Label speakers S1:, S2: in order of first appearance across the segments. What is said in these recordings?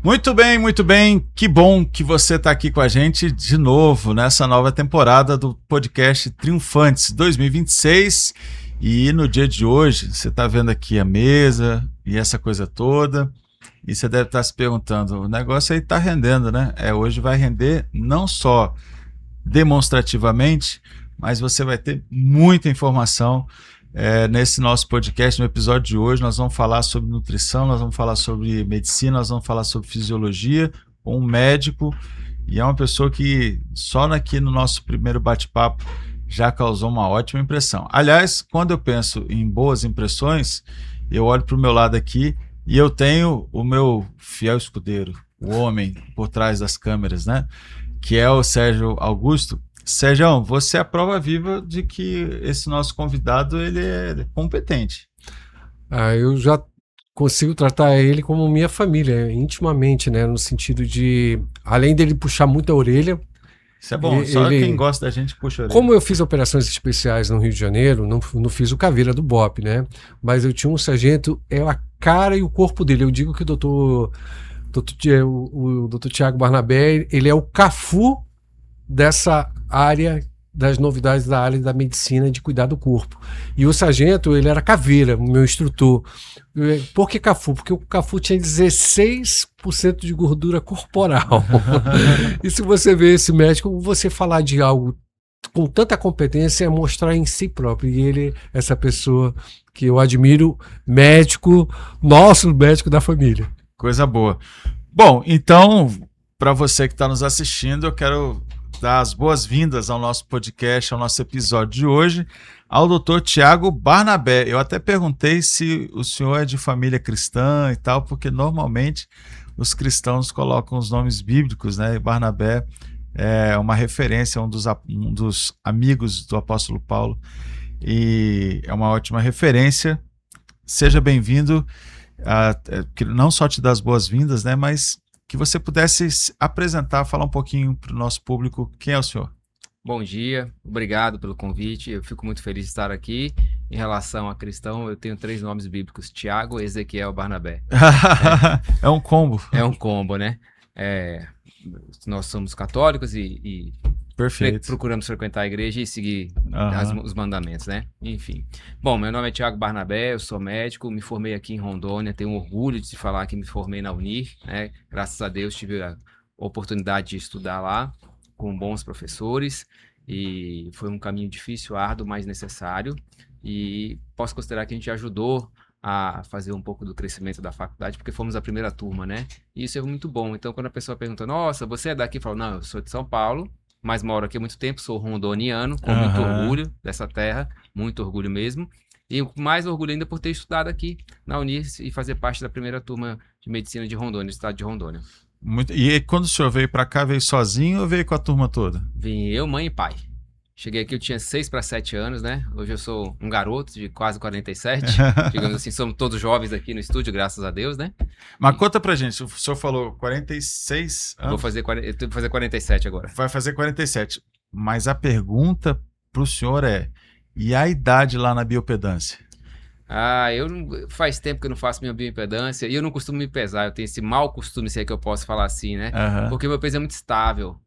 S1: Muito bem, muito bem. Que bom que você está aqui com a gente de novo nessa nova temporada do podcast Triunfantes 2026. E no dia de hoje, você está vendo aqui a mesa e essa coisa toda. E você deve estar se perguntando, o negócio aí está rendendo, né? Hoje vai render não só demonstrativamente, mas você vai ter muita informação nesse nosso podcast. No episódio de hoje nós vamos falar sobre nutrição, nós vamos falar sobre medicina, nós vamos falar sobre fisiologia com um médico, e é uma pessoa que só aqui no nosso primeiro bate-papo já causou uma ótima impressão. Aliás, quando eu penso em boas impressões, eu olho para o meu lado aqui e eu tenho o meu fiel escudeiro, o homem por trás das câmeras, né? Que é o Sérgio Augusto. Sérgio, você é a prova viva de que esse nosso convidado ele é competente.
S2: Eu já consigo tratar ele como minha família, intimamente, né? No sentido de, além dele puxar muita orelha...
S1: Isso é bom, só quem gosta da gente puxa a orelha.
S2: Como eu fiz operações especiais no Rio de Janeiro, não fiz o Caveira do BOPE, né? Mas eu tinha um sargento, a cara e o corpo dele. Eu digo que o doutor Tiago Barnabé, ele é o Cafu dessa área, das novidades da área da medicina de cuidar do corpo. E o sargento, ele era Caveira, o meu instrutor. Por que Cafu? Porque o Cafu tinha 16% de gordura corporal. E se você vê esse médico, você falar de algo com tanta competência é mostrar em si próprio. E ele, essa pessoa que eu admiro, médico, nosso médico da família.
S1: Coisa boa. Bom, então, para você que está nos assistindo, eu quero dar as boas-vindas ao nosso podcast, ao nosso episódio de hoje, ao doutor Tiago Barnabé. Eu até perguntei se o senhor é de família cristã e tal, porque normalmente os cristãos colocam os nomes bíblicos, né? E Barnabé é uma referência, um dos amigos do apóstolo Paulo, e é uma ótima referência. Seja bem-vindo, não só te dar as boas-vindas, né? Mas que você pudesse se apresentar, falar um pouquinho para o nosso público. Quem é o senhor?
S3: Bom dia, obrigado pelo convite. Eu fico muito feliz de estar aqui. Em relação a cristão, eu tenho 3 nomes bíblicos: Tiago, Ezequiel, Barnabé.
S1: É um combo.
S3: É um combo, né? Nós somos católicos e
S1: perfeito,
S3: procuramos frequentar a igreja e seguir os mandamentos, né? Enfim. Bom, meu nome é Tiago Barnabé, eu sou médico, me formei aqui em Rondônia, tenho orgulho de falar que me formei na Unir, né? Graças a Deus tive a oportunidade de estudar lá com bons professores, e foi um caminho difícil, árduo, mas necessário, e posso considerar que a gente ajudou a fazer um pouco do crescimento da faculdade, porque fomos a primeira turma, né? E isso é muito bom. Então, quando a pessoa pergunta, nossa, você é daqui? Eu falo, não, eu sou de São Paulo, mas moro aqui há muito tempo, sou rondoniano, com muito orgulho dessa terra, muito orgulho mesmo, e mais orgulho ainda por ter estudado aqui na Unir e fazer parte da primeira turma de medicina de Rondônia, do estado de Rondônia.
S1: E quando o senhor veio para cá, veio sozinho ou veio com a turma toda?
S3: Vim eu, mãe e pai. Cheguei aqui, eu tinha 6 para 7 anos, né? Hoje eu sou um garoto de quase 47. Digamos assim, somos todos jovens aqui no estúdio, graças a Deus, né?
S1: Mas conta pra gente, o senhor falou 46 anos?
S3: Eu vou fazer 47 agora.
S1: Vai fazer 47. Mas a pergunta pro senhor e a idade lá na biopedância?
S3: Faz tempo que eu não faço minha bioimpedância e eu não costumo me pesar. Eu tenho esse mau costume, se é que eu posso falar assim, né? Porque meu peso é muito estável.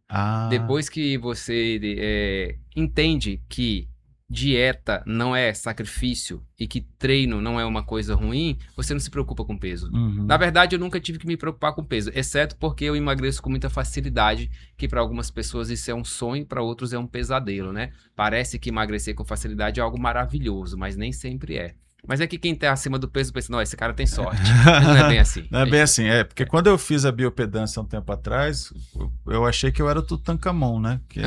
S3: Depois que você entende que dieta não é sacrifício e que treino não é uma coisa ruim, você não se preocupa com peso. Na verdade, eu nunca tive que me preocupar com peso, exceto porque eu emagreço com muita facilidade, que para algumas pessoas isso é um sonho, para outros é um pesadelo, né? Parece que emagrecer com facilidade é algo maravilhoso, mas nem sempre é. Mas é que quem tá acima do peso pensa, não, esse cara tem sorte. Mas não é bem assim.
S1: Não é bem assim, porque quando eu fiz a biopedância há um tempo atrás, eu achei que eu era Tutankhamon, né? Que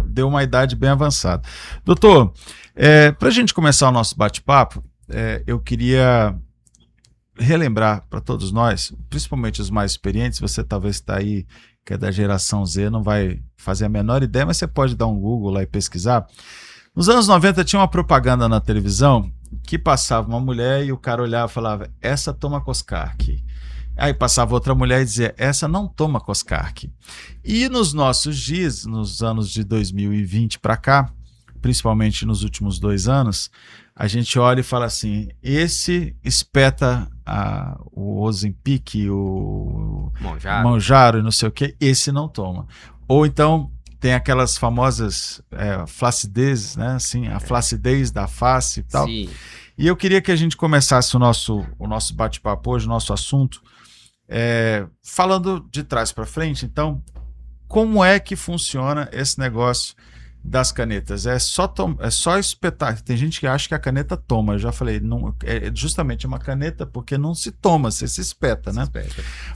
S1: deu uma idade bem avançada. Doutor, para a gente começar o nosso bate-papo, eu queria relembrar para todos nós, principalmente os mais experientes, você talvez está aí, que é da geração Z, não vai fazer a menor ideia, mas você pode dar um Google lá e pesquisar. Nos anos 90 tinha uma propaganda na televisão que passava uma mulher e o cara olhava e falava, essa toma Coscarque. Aí passava outra mulher e dizia, essa não toma Coscarque. E nos nossos dias, nos anos de 2020 para cá, principalmente nos últimos 2 anos, a gente olha e fala assim, esse espeta o Ozempic, o Mounjaro e não sei o que, esse não toma. Ou então tem aquelas famosas flacidezes, né? Assim, a flacidez da face e tal.
S3: Sim.
S1: E eu queria que a gente começasse o nosso bate-papo hoje, o nosso assunto, falando de trás para frente. Então, como é que funciona esse negócio das canetas? É só espetar. Tem gente que acha que a caneta toma. Eu já falei, não, é justamente uma caneta porque não se toma, você se espeta, né?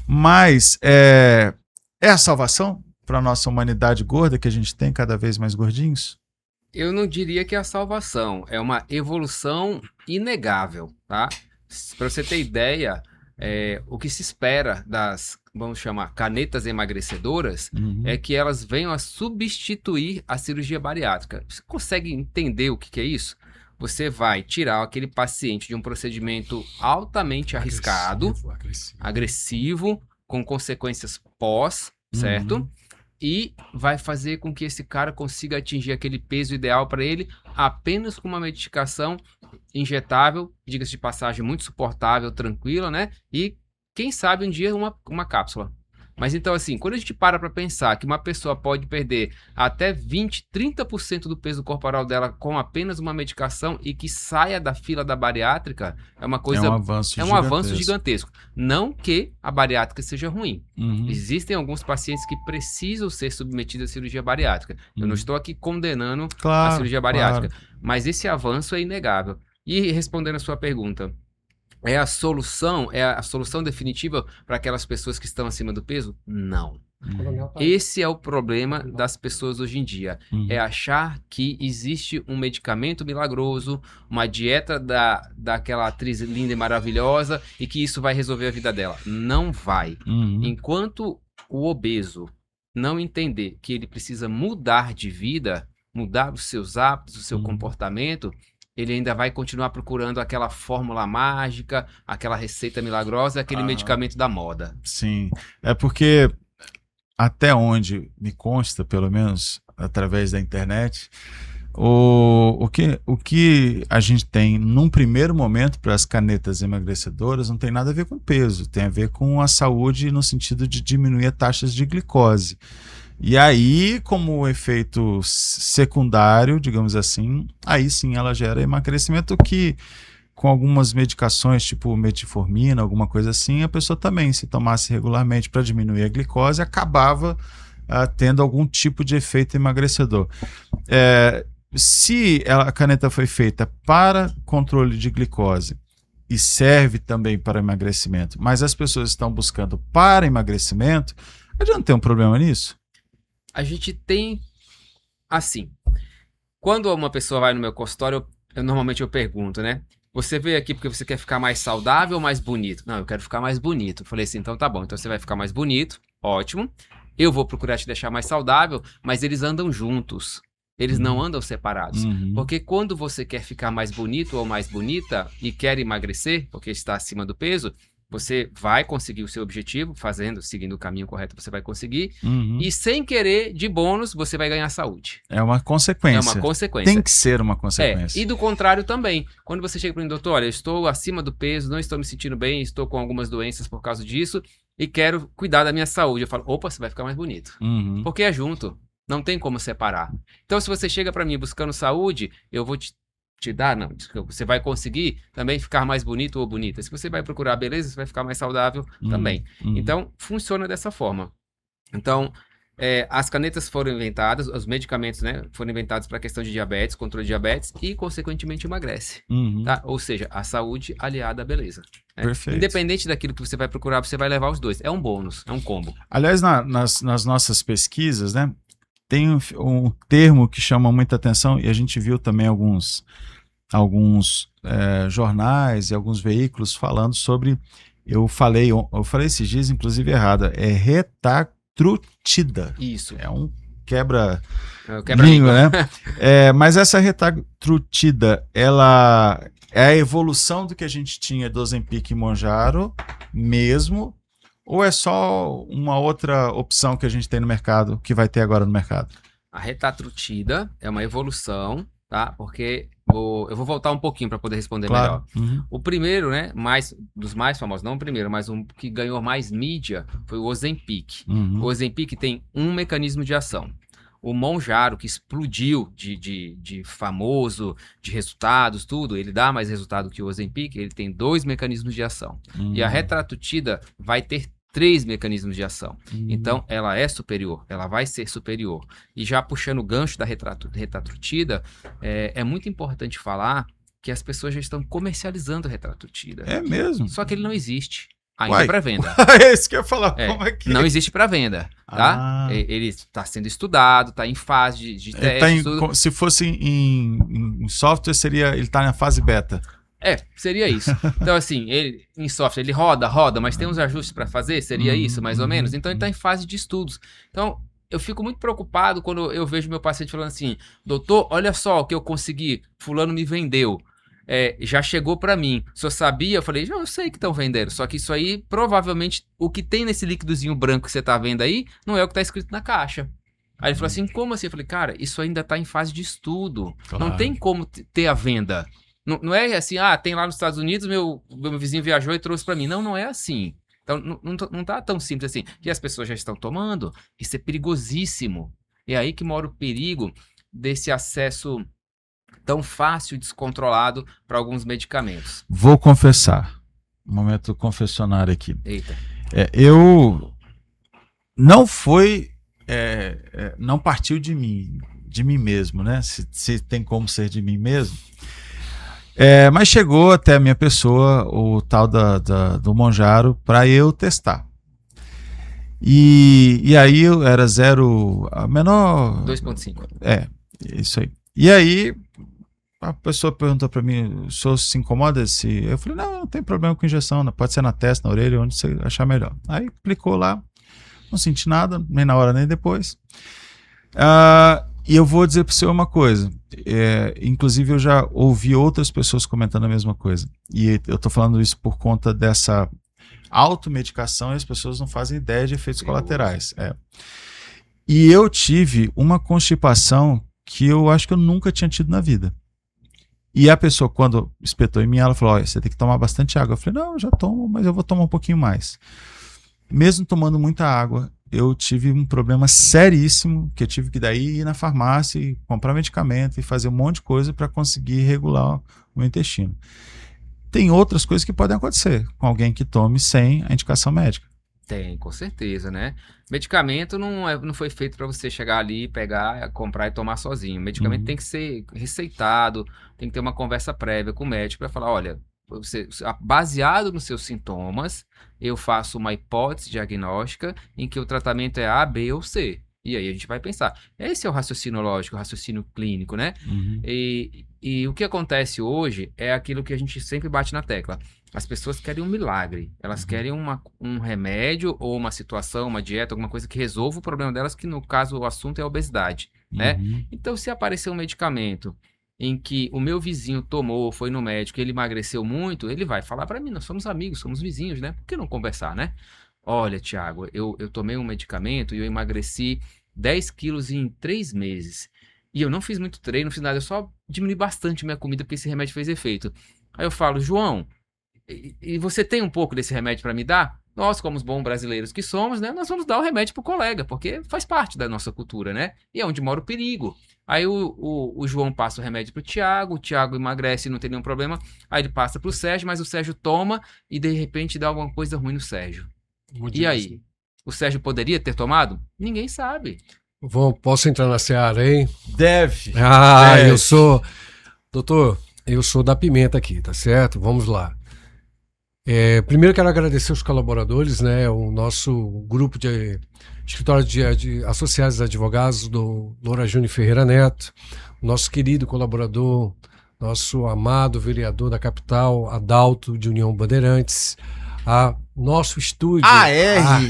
S1: Mas é a salvação para a nossa humanidade gorda, que a gente tem cada vez mais gordinhos?
S3: Eu não diria que é a salvação, é uma evolução inegável, tá? Para você ter ideia, o que se espera das, vamos chamar, canetas emagrecedoras, é que elas venham a substituir a cirurgia bariátrica. Você consegue entender o que é isso? Você vai tirar aquele paciente de um procedimento altamente arriscado, agressivo, com consequências pós, certo? E vai fazer com que esse cara consiga atingir aquele peso ideal para ele apenas com uma medicação injetável, diga-se de passagem, muito suportável, tranquila, né? E quem sabe um dia uma cápsula. Mas então assim, quando a gente para pensar que uma pessoa pode perder até 20, 30% do peso corporal dela com apenas uma medicação e que saia da fila da bariátrica, é uma coisa...
S1: É um avanço
S3: gigantesco. Não que a bariátrica seja ruim. Existem alguns pacientes que precisam ser submetidos à cirurgia bariátrica. Eu não estou aqui condenando a cirurgia bariátrica. Mas esse avanço é inegável. E respondendo a sua pergunta, é a solução definitiva para aquelas pessoas que estão acima do peso? Não. Esse é o problema das pessoas hoje em dia. É achar que existe um medicamento milagroso, uma dieta daquela atriz linda e maravilhosa e que isso vai resolver a vida dela. Não vai. Enquanto o obeso não entender que ele precisa mudar de vida, mudar os seus hábitos, o seu comportamento, ele ainda vai continuar procurando aquela fórmula mágica, aquela receita milagrosa, aquele medicamento da moda.
S1: Sim, é porque até onde me consta, pelo menos através da internet, o que a gente tem num primeiro momento para as canetas emagrecedoras não tem nada a ver com peso, tem a ver com a saúde no sentido de diminuir as taxas de glicose. E aí, como efeito secundário, digamos assim, aí sim ela gera emagrecimento que, com algumas medicações, tipo metformina, alguma coisa assim, a pessoa também, se tomasse regularmente para diminuir a glicose, acabava tendo algum tipo de efeito emagrecedor. Se a caneta foi feita para controle de glicose e serve também para emagrecimento, mas as pessoas estão buscando para emagrecimento, a gente não tem um problema nisso?
S3: A gente tem, assim, quando uma pessoa vai no meu consultório, normalmente eu pergunto, né? Você veio aqui porque você quer ficar mais saudável ou mais bonito? Não, eu quero ficar mais bonito. Eu falei assim, então tá bom, então você vai ficar mais bonito, ótimo. Eu vou procurar te deixar mais saudável, mas eles andam juntos. Eles não andam separados. Porque quando você quer ficar mais bonito ou mais bonita e quer emagrecer, porque está acima do peso, você vai conseguir o seu objetivo, seguindo o caminho correto, você vai conseguir. E sem querer, de bônus, você vai ganhar saúde.
S1: É uma consequência.
S3: É uma consequência.
S1: Tem que ser uma consequência.
S3: E do contrário também. Quando você chega para mim, doutor, olha, eu estou acima do peso, não estou me sentindo bem, estou com algumas doenças por causa disso e quero cuidar da minha saúde. Eu falo, opa, você vai ficar mais bonito. Porque é junto. Não tem como separar. Então, se você chega para mim buscando saúde, eu vou te dar, não, você vai conseguir também ficar mais bonito ou bonita. Se você vai procurar beleza, você vai ficar mais saudável também. Então, funciona dessa forma. Então, as canetas foram inventadas, os medicamentos, né, foram inventados para a questão de diabetes, controle de diabetes e, consequentemente, emagrece. Tá? Ou seja, a saúde aliada à beleza. Né?
S1: Perfeito.
S3: Independente daquilo que você vai procurar, você vai levar os dois. É um bônus, é um combo.
S1: Aliás, nas nossas pesquisas, né, tem um termo que chama muita atenção e a gente viu também alguns jornais e alguns veículos falando sobre, eu falei esses dias, inclusive errado, é retatrutida.
S3: Isso.
S1: É um quebra-língua, né? Mas essa retatrutida, ela é a evolução do que a gente tinha do Ozempic e Mounjaro mesmo, ou é só uma outra opção que a gente tem no mercado, que vai ter agora no mercado?
S3: A retatrutida é uma evolução tá? Porque eu vou voltar um pouquinho para poder responder
S1: Claro.
S3: melhor. O primeiro, né, dos mais famosos, não o primeiro, mas um que ganhou mais mídia foi o Ozempic. O Ozempic tem um mecanismo de ação. O Mounjaro, que explodiu de famoso, de resultados, tudo, ele dá mais resultado que o Ozempic, ele tem 2 mecanismos de ação. E a Retatrutida vai ter 3 mecanismos de ação. Então, ela é superior, ela vai ser superior. E já puxando o gancho da Retatrutida, é muito importante falar que as pessoas já estão comercializando a Retatrutida.
S1: É mesmo?
S3: Só que ele não existe ainda para venda.
S1: É isso que eu ia falar. Como é que...
S3: Não existe para venda, tá? Ele está sendo estudado, está em fase de teste.
S1: Se fosse em software, ele está na fase beta.
S3: Seria isso. Então, assim, ele em software, ele roda, mas tem uns ajustes para fazer, seria isso, mais ou menos? Então, ele está em fase de estudos. Então, eu fico muito preocupado quando eu vejo meu paciente falando assim, doutor, olha só o que eu consegui, fulano me vendeu. Já chegou para mim. Se eu sabia, eu falei, eu sei que estão vendendo, só que isso aí, provavelmente, o que tem nesse líquidozinho branco que você está vendo aí, não é o que está escrito na caixa. Aí ele falou assim, como assim? Eu falei, cara, isso ainda está em fase de estudo. Claro. Não tem como ter a venda. Não é assim, tem lá nos Estados Unidos, meu vizinho viajou e trouxe para mim. Não é assim. Então, não tá tão simples assim. E as pessoas já estão tomando. Isso é perigosíssimo. É aí que mora o perigo desse acesso tão fácil e descontrolado para alguns medicamentos.
S1: Vou confessar. Um momento confessionário aqui.
S3: Eita.
S1: Eu não foi... não partiu de mim mesmo, né? Se tem como ser de mim mesmo. Mas chegou até a minha pessoa o tal do Mounjaro para eu testar. E aí eu era a menor...
S3: 2,5.
S1: Isso aí. E aí a pessoa perguntou para mim, o senhor se incomoda se... Eu falei, não tem problema com injeção, pode ser na testa, na orelha, onde você achar melhor. Aí aplicou lá, não senti nada, nem na hora nem depois. E eu vou dizer para você uma coisa, inclusive eu já ouvi outras pessoas comentando a mesma coisa, e eu estou falando isso por conta dessa automedicação e as pessoas não fazem ideia de efeitos colaterais. E eu tive uma constipação que eu acho que eu nunca tinha tido na vida. E a pessoa, quando espetou em mim, ela falou, olha, você tem que tomar bastante água. Eu falei, não, eu já tomo, mas eu vou tomar um pouquinho mais. Mesmo tomando muita água, eu tive um problema seríssimo, que eu tive que daí ir na farmácia e comprar medicamento e fazer um monte de coisa para conseguir regular o meu intestino. Tem outras coisas que podem acontecer com alguém que tome sem a indicação médica.
S3: Tem, com certeza, né? Medicamento não foi feito para você chegar ali, pegar, comprar e tomar sozinho. O medicamento tem que ser receitado, tem que ter uma conversa prévia com o médico para falar, olha, baseado nos seus sintomas, eu faço uma hipótese diagnóstica em que o tratamento é A, B ou C. E aí a gente vai pensar. Esse é o raciocínio lógico, o raciocínio clínico, né? E o que acontece hoje é aquilo que a gente sempre bate na tecla. As pessoas querem um milagre. Elas querem um remédio ou uma situação, uma dieta, alguma coisa que resolva o problema delas, que no caso o assunto é a obesidade, né? Então, se aparecer um medicamento em que o meu vizinho tomou, foi no médico, ele emagreceu muito, ele vai falar para mim, nós somos amigos, somos vizinhos, né? Por que não conversar, né? Olha, Thiago, eu tomei um medicamento e eu emagreci 10 quilos em 3 meses. E eu não fiz muito treino, não fiz nada, eu só diminui bastante minha comida porque esse remédio fez efeito. Aí eu falo, João, e você tem um pouco desse remédio para me dar? Nós, como os bons brasileiros que somos, né, nós vamos dar o remédio pro colega, porque faz parte da nossa cultura, né? E é onde mora o perigo. Aí o João passa o remédio pro Thiago, o Thiago emagrece e não tem nenhum problema, aí ele passa pro Sérgio, mas o Sérgio toma e de repente dá alguma coisa ruim no Sérgio. E aí? O Sérgio poderia ter tomado? Ninguém sabe.
S2: Posso entrar na seara, hein?
S1: Deve.
S2: Deve. Eu sou... Doutor, eu sou da Pimenta aqui, tá certo? Vamos lá. Primeiro quero agradecer os colaboradores, né? O nosso grupo de escritório de associados advogados do Loura Júnior Ferreira Neto, nosso querido colaborador, nosso amado vereador da capital, Adalto, de União Bandeirantes, nosso estúdio
S1: AR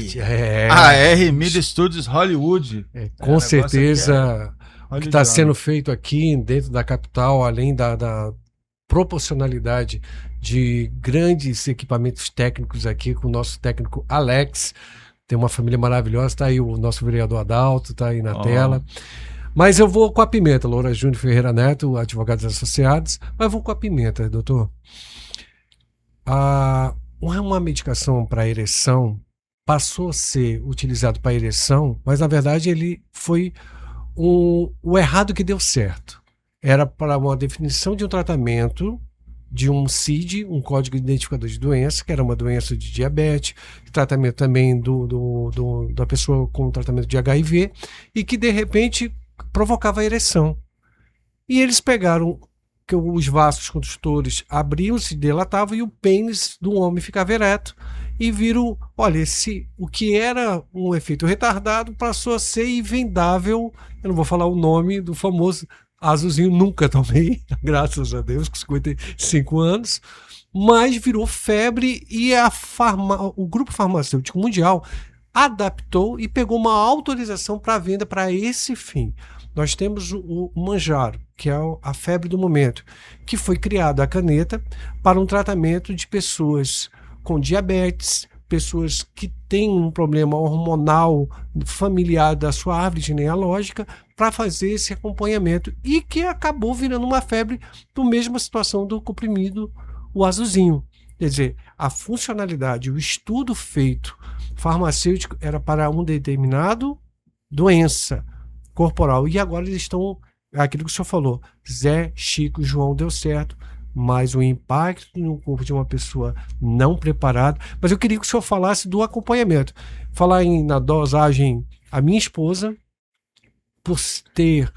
S1: Media Studios Hollywood.
S2: Com certeza o que está sendo feito aqui dentro da capital, além da proporcionalidade de grandes equipamentos técnicos aqui com o nosso técnico Alex, tem uma família maravilhosa, está aí o nosso vereador Adalto, está aí na tela. Mas eu vou com a pimenta, Loura Júnior Ferreira Neto, advogados associados, mas vou com a pimenta, doutor. Uma medicação para ereção passou a ser utilizado para ereção, mas na verdade ele foi o errado que deu certo. Era para uma definição de um tratamento de um CID, um Código Identificador de Doença, que era uma doença de diabetes, tratamento também da pessoa com tratamento de HIV, e que de repente provocava ereção. E eles pegaram que os vasos condutores abriam-se, dilatavam, e o pênis do homem ficava ereto. E viram, olha, o que era um efeito retardado passou a ser vendável. Eu não vou falar o nome do famoso azulzinho, nunca tomei, graças a Deus, com 55 anos, mas virou febre e o Grupo Farmacêutico Mundial adaptou e pegou uma autorização para venda para esse fim. Nós temos o Mounjaro, que é a febre do momento, que foi criado a caneta para um tratamento de pessoas com diabetes, pessoas que têm um problema hormonal familiar da sua árvore genealógica, para fazer esse acompanhamento, e que acabou virando uma febre do mesma situação do comprimido, o azulzinho. Quer dizer, a funcionalidade, o estudo feito farmacêutico era para um determinado doença corporal, e agora eles estão, aquilo que o senhor falou, Zé, Chico, João deu certo, mas o impacto no corpo de uma pessoa não preparada. Mas eu queria que o senhor falasse do acompanhamento. Falar na dosagem, a minha esposa, por ter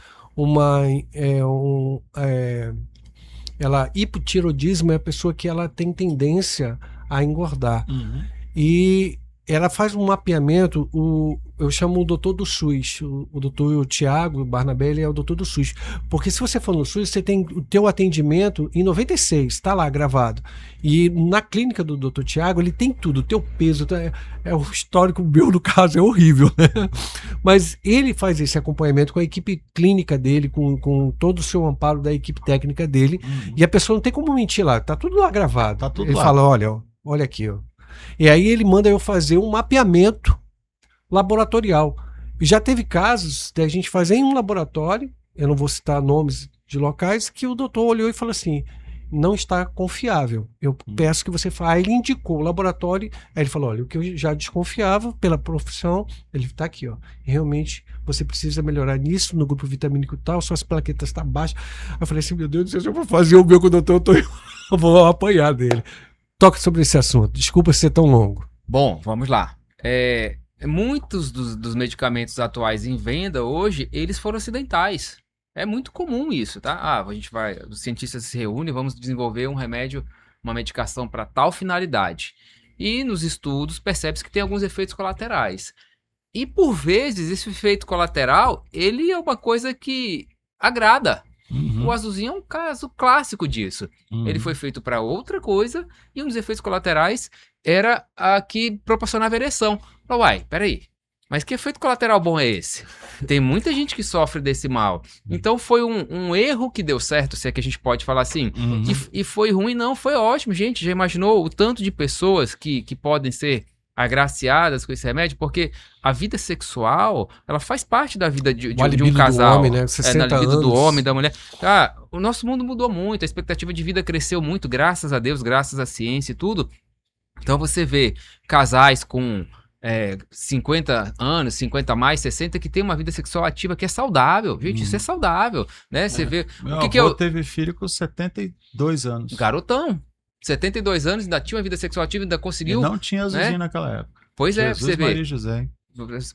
S2: hipotiroidismo, é a pessoa que ela tem tendência a engordar. Uhum. E ela faz um mapeamento, eu chamo o doutor do SUS, o doutor Tiago Barnabé, ele é o doutor do SUS, porque se você for no SUS, você tem o teu atendimento em 96, está lá gravado, e na clínica do doutor Tiago, ele tem tudo, o teu peso, o histórico meu, no caso, é horrível, né? Mas ele faz esse acompanhamento com a equipe clínica dele, com todo o seu amparo da equipe técnica dele, e a pessoa não tem como mentir lá, tá tudo lá gravado. Tá tudo ele lá. Fala, olha aqui, ó. E aí ele manda eu fazer um mapeamento laboratorial. E já teve casos de a gente fazer em um laboratório, eu não vou citar nomes de locais, que o doutor olhou e falou assim, não está confiável, eu peço que você faça. Aí ele indicou o laboratório, aí ele falou, olha, o que eu já desconfiava pela profissão, ele está aqui, ó, realmente você precisa melhorar nisso, no grupo vitamínico tal, suas plaquetas estão baixas. Eu falei assim, meu Deus do céu, se eu vou fazer o meu com o doutor, eu vou apanhar dele. Toque sobre esse assunto. Desculpa ser tão longo.
S3: Bom, vamos lá. Muitos dos medicamentos atuais em venda hoje, eles foram acidentais. É muito comum isso, tá? Os cientistas se reúnem, vamos desenvolver um remédio, uma medicação para tal finalidade. E nos estudos percebe-se que tem alguns efeitos colaterais. E por vezes esse efeito colateral, ele é uma coisa que agrada. Uhum. O azulzinho é um caso clássico disso. Uhum. Ele foi feito para outra coisa e um dos efeitos colaterais era a que proporcionava ereção. Uai, peraí, mas que efeito colateral bom é esse? Tem muita gente que sofre desse mal. Então foi um erro que deu certo, se é que a gente pode falar assim. Uhum. E foi ruim? Não, foi ótimo, gente. Já imaginou o tanto de pessoas que podem ser agraciadas com esse remédio? Porque a vida sexual, ela faz parte da vida de um casal.
S2: Do homem, né? 60
S3: na vida
S2: anos.
S3: Do homem, da mulher. O nosso mundo mudou muito, a expectativa de vida cresceu muito, graças a Deus, graças à ciência e tudo. Então você vê casais com 50 anos, 50 mais, 60, que tem uma vida sexual ativa que é saudável. Gente, isso é saudável, né? Você vê...
S1: Meu avô teve filho com 72 anos.
S3: Garotão. 72 anos, ainda tinha uma vida sexual ativa, ainda conseguiu...
S1: E não tinha azulzinho, né? Naquela época.
S3: Pois
S1: Jesus,
S3: você vê.
S1: Maria e José.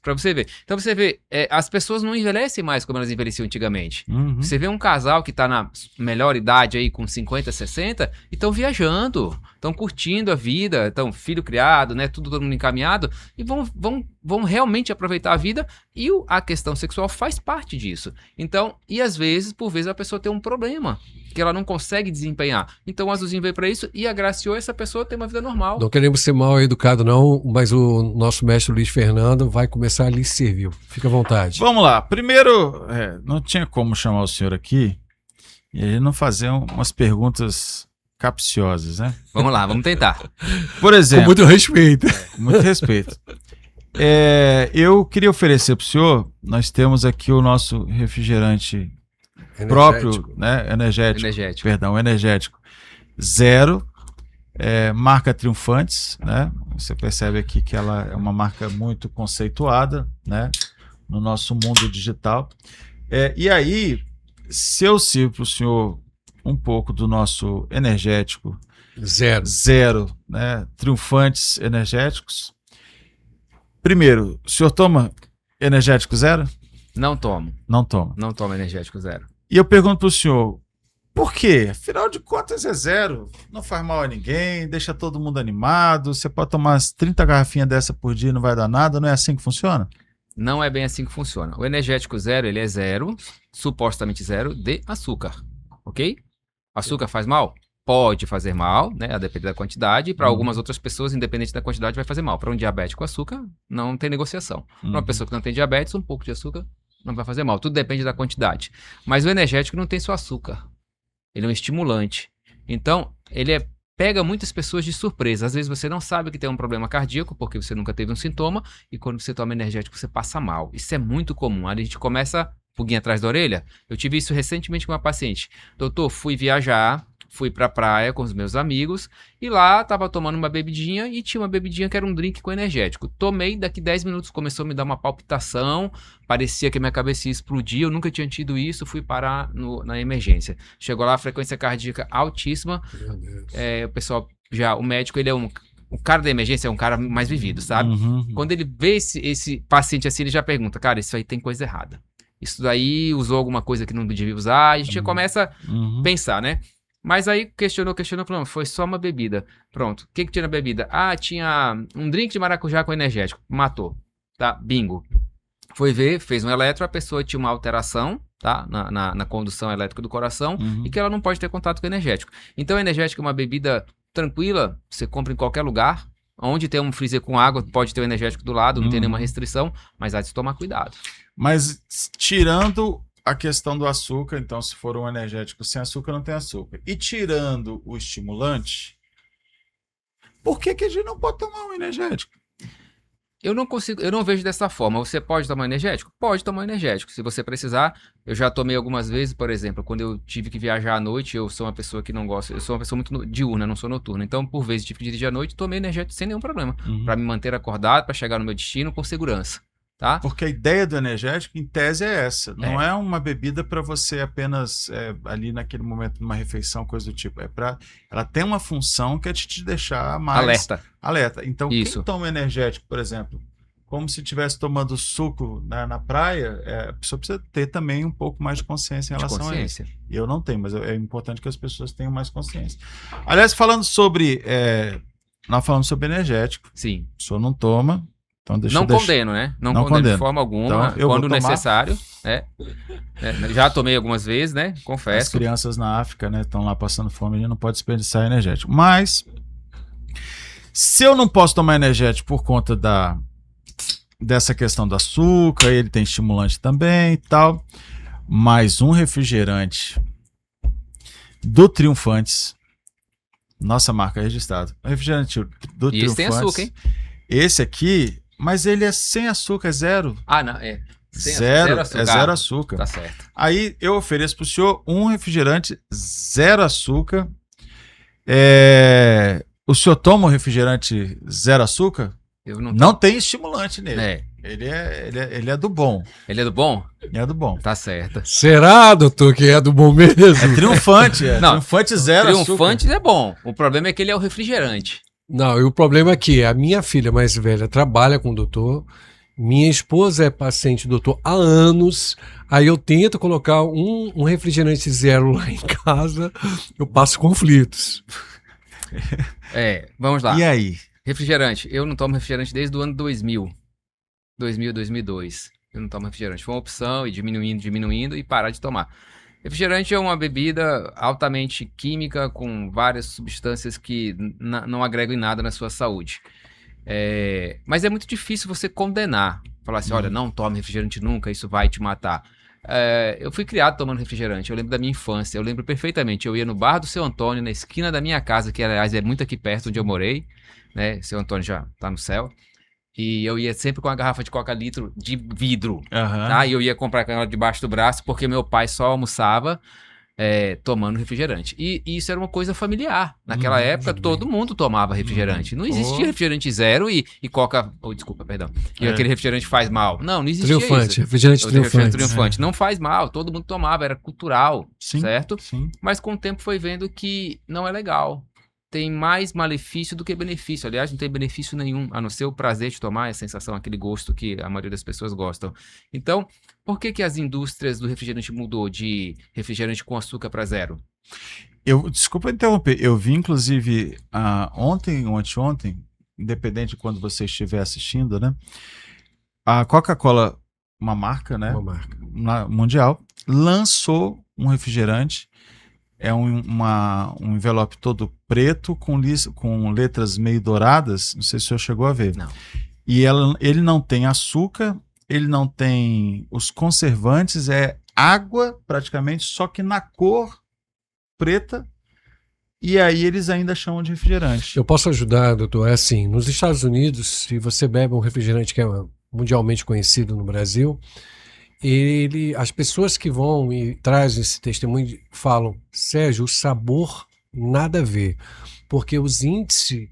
S3: Pra você ver. Então você vê, as pessoas não envelhecem mais como elas envelheciam antigamente. Uhum. Você vê um casal que tá na melhor idade aí, com 50, 60, e estão viajando, estão curtindo a vida, estão filho criado, né? Todo mundo encaminhado, e vão realmente aproveitar a vida, e a questão sexual faz parte disso. Então, e às vezes, por vezes, a pessoa tem um problema que ela não consegue desempenhar. Então o azulzinho veio para isso e agraciou essa pessoa a ter uma vida normal.
S2: Não queremos ser mal educado não, mas o nosso mestre Luiz Fernando vai começar a lhe servir. Fica à vontade.
S1: Vamos lá. Primeiro, não tinha como chamar o senhor aqui e ele não fazer umas perguntas capciosas, né?
S3: Vamos lá, vamos tentar.
S1: Por exemplo...
S2: Com muito respeito.
S1: Com muito respeito. Eu queria oferecer para o senhor, nós temos aqui o nosso refrigerante próprio, né? Energético. Perdão, energético. Zero, marca Triunfantes, né? Você percebe aqui que ela é uma marca muito conceituada, né? No nosso mundo digital. E aí, se eu sirvo para o senhor um pouco do nosso energético zero, né? Triunfantes energéticos. Primeiro, o senhor toma energético zero?
S3: Não tomo.
S1: Não toma.
S3: Não tomo energético zero.
S1: E eu pergunto para o senhor, por quê? Afinal de contas é zero, não faz mal a ninguém, deixa todo mundo animado, você pode tomar umas 30 garrafinhas dessa por dia e não vai dar nada, não é assim que funciona?
S3: Não é bem assim que funciona. O energético zero, ele é zero, supostamente zero, de açúcar, ok? Açúcar faz mal? Pode fazer mal, né? A depender da quantidade. E para algumas outras pessoas, independente da quantidade, vai fazer mal. Para um diabético, açúcar não tem negociação. Para uma pessoa que não tem diabetes, um pouco de açúcar não vai fazer mal. Tudo depende da quantidade. Mas o energético não tem só açúcar. Ele é um estimulante. Então, ele pega muitas pessoas de surpresa. Às vezes você não sabe que tem um problema cardíaco, porque você nunca teve um sintoma, e quando você toma energético, você passa mal. Isso é muito comum. Aí a gente começa pulguinha atrás da orelha. Eu tive isso recentemente com uma paciente. Doutor, fui viajar, fui pra praia com os meus amigos, e lá tava tomando uma bebidinha, e tinha uma bebidinha que era um drink com energético. Tomei, daqui 10 minutos começou a me dar uma palpitação, parecia que a minha cabeça ia explodir, eu nunca tinha tido isso, fui parar na emergência. Chegou lá, frequência cardíaca altíssima, o pessoal, o médico, ele é o cara da emergência é um cara mais vivido, sabe? Quando ele vê esse paciente assim, ele já pergunta, cara, isso aí tem coisa errada. Isso daí usou alguma coisa que não devia usar, a gente já começa a pensar, né? Mas aí questionou, falou, foi só uma bebida. Pronto, o que tinha na bebida? Ah, tinha um drink de maracujá com energético, matou, tá? Bingo. Foi ver, fez um eletro, a pessoa tinha uma alteração, tá? Na condução elétrica do coração, e que ela não pode ter contato com energético. Então, energético é uma bebida tranquila, você compra em qualquer lugar, onde tem um freezer com água, pode ter o energético do lado, não tem nenhuma restrição, mas há de se tomar cuidado.
S1: Mas tirando a questão do açúcar, então se for um energético sem açúcar, não tem açúcar. E tirando o estimulante, por que a gente não pode tomar um energético?
S3: Eu não vejo dessa forma. Você pode tomar energético? Pode tomar energético. Se você precisar, eu já tomei algumas vezes, por exemplo, quando eu tive que viajar à noite, eu sou uma pessoa que não gosta, eu sou uma pessoa muito diurna, não sou noturna. Então, por vezes, tive que dirigir à noite, tomei energético sem nenhum problema, para me manter acordado, para chegar no meu destino com segurança. Tá?
S1: Porque a ideia do energético, em tese, é essa. Não é uma bebida para você apenas ali naquele momento, numa refeição, coisa do tipo. Ela tem uma função que é de te deixar mais alerta. Então,
S3: isso.
S1: Quem toma energético, por exemplo, como se estivesse tomando suco na praia, a pessoa precisa ter também um pouco mais de consciência em relação a isso. Eu não tenho, mas é importante que as pessoas tenham mais consciência. Aliás, falando sobre... nós falamos sobre energético.
S3: Sim.
S1: O senhor não toma. Então
S3: não condeno, né? Não condeno de forma alguma, então, quando necessário. Já tomei algumas vezes, né? Confesso.
S1: As crianças na África, né, estão lá passando fome, a gente não pode desperdiçar energético. Mas, se eu não posso tomar energético por conta dessa questão do açúcar, ele tem estimulante também e tal, mas um refrigerante do Triunfantes, nossa marca registrada, refrigerante do Triunfantes.
S3: Esse tem açúcar, hein?
S1: Esse aqui... Mas ele é sem açúcar, é zero.
S3: Ah, não,
S1: zero açúcar. É zero açúcar.
S3: Tá certo.
S1: Aí eu ofereço para o senhor um refrigerante zero açúcar. O senhor toma um refrigerante zero açúcar?
S3: Eu não.
S1: Não tem estimulante nele. Ele é do bom.
S3: Ele é do bom?
S1: Ele é do bom.
S3: Tá certo.
S2: Será, doutor, que é do bom mesmo?
S1: É Triunfante, Triunfante zero açúcar.
S3: Triunfante é bom. O problema é que ele é o refrigerante.
S2: Não, e o problema é que a minha filha mais velha trabalha com o doutor, minha esposa é paciente do doutor há anos, aí eu tento colocar um refrigerante zero lá em casa, eu passo conflitos.
S3: Vamos lá.
S1: E aí?
S3: Refrigerante. Eu não tomo refrigerante desde o ano 2000. 2002. Eu não tomo refrigerante. Foi uma opção, e diminuindo e parar de tomar. Refrigerante é uma bebida altamente química, com várias substâncias que não agregam em nada na sua saúde. Mas é muito difícil você condenar. Falar assim, olha, não tome refrigerante nunca, isso vai te matar. Eu fui criado tomando refrigerante, eu lembro da minha infância, eu lembro perfeitamente. Eu ia no bar do Seu Antônio, na esquina da minha casa, que aliás é muito aqui perto onde eu morei, né? Seu Antônio já tá no céu. E eu ia sempre com uma garrafa de Coca litro de vidro,
S1: Aham.
S3: tá? E eu ia comprar ela debaixo do braço, porque meu pai só almoçava tomando refrigerante. E isso era uma coisa familiar. Naquela época, todo mundo tomava refrigerante. Não existia refrigerante zero e Coca... desculpa, perdão. E aquele refrigerante faz mal. Não existia
S2: Triunfante,
S3: isso.
S2: refrigerante triunfante.
S3: Triunfante. Não faz mal, todo mundo tomava, era cultural,
S1: Sim,
S3: certo?
S1: sim.
S3: Mas com o tempo foi vendo que não é legal. Tem mais malefício do que benefício. Aliás, não tem benefício nenhum, a não ser o prazer de tomar, a sensação, aquele gosto que a maioria das pessoas gostam. Então, por que as indústrias do refrigerante mudou de refrigerante com açúcar para zero?
S1: Desculpa interromper, eu vi inclusive ontem ou anteontem, independente de quando você estiver assistindo, né? A Coca-Cola, uma marca, né?
S2: Uma marca.
S1: Mundial, lançou um refrigerante. É um envelope todo preto com letras meio douradas. Não sei se o senhor chegou a ver.
S3: Não.
S1: E ele não tem açúcar, ele não tem os conservantes, é água praticamente, só que na cor preta. E aí eles ainda chamam de refrigerante.
S2: Eu posso ajudar, doutor? É assim, nos Estados Unidos, se você bebe um refrigerante que é mundialmente conhecido no Brasil, as pessoas que vão e trazem esse testemunho falam, Sérgio, o sabor nada a ver, porque os índices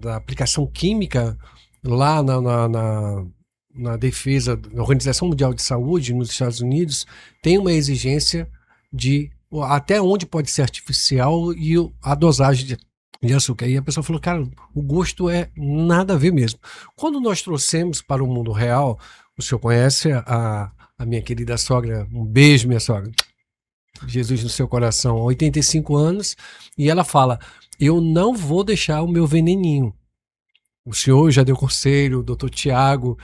S2: da aplicação química lá na defesa da Organização Mundial de Saúde nos Estados Unidos tem uma exigência de até onde pode ser artificial e a dosagem de açúcar. E a pessoa falou, cara, o gosto é nada a ver mesmo. Quando nós trouxemos para o mundo real, o senhor conhece a minha querida sogra, um beijo, minha sogra, Jesus no seu coração, 85 anos, e ela fala, eu não vou deixar o meu veneninho. O senhor já deu conselho, o doutor Tiago,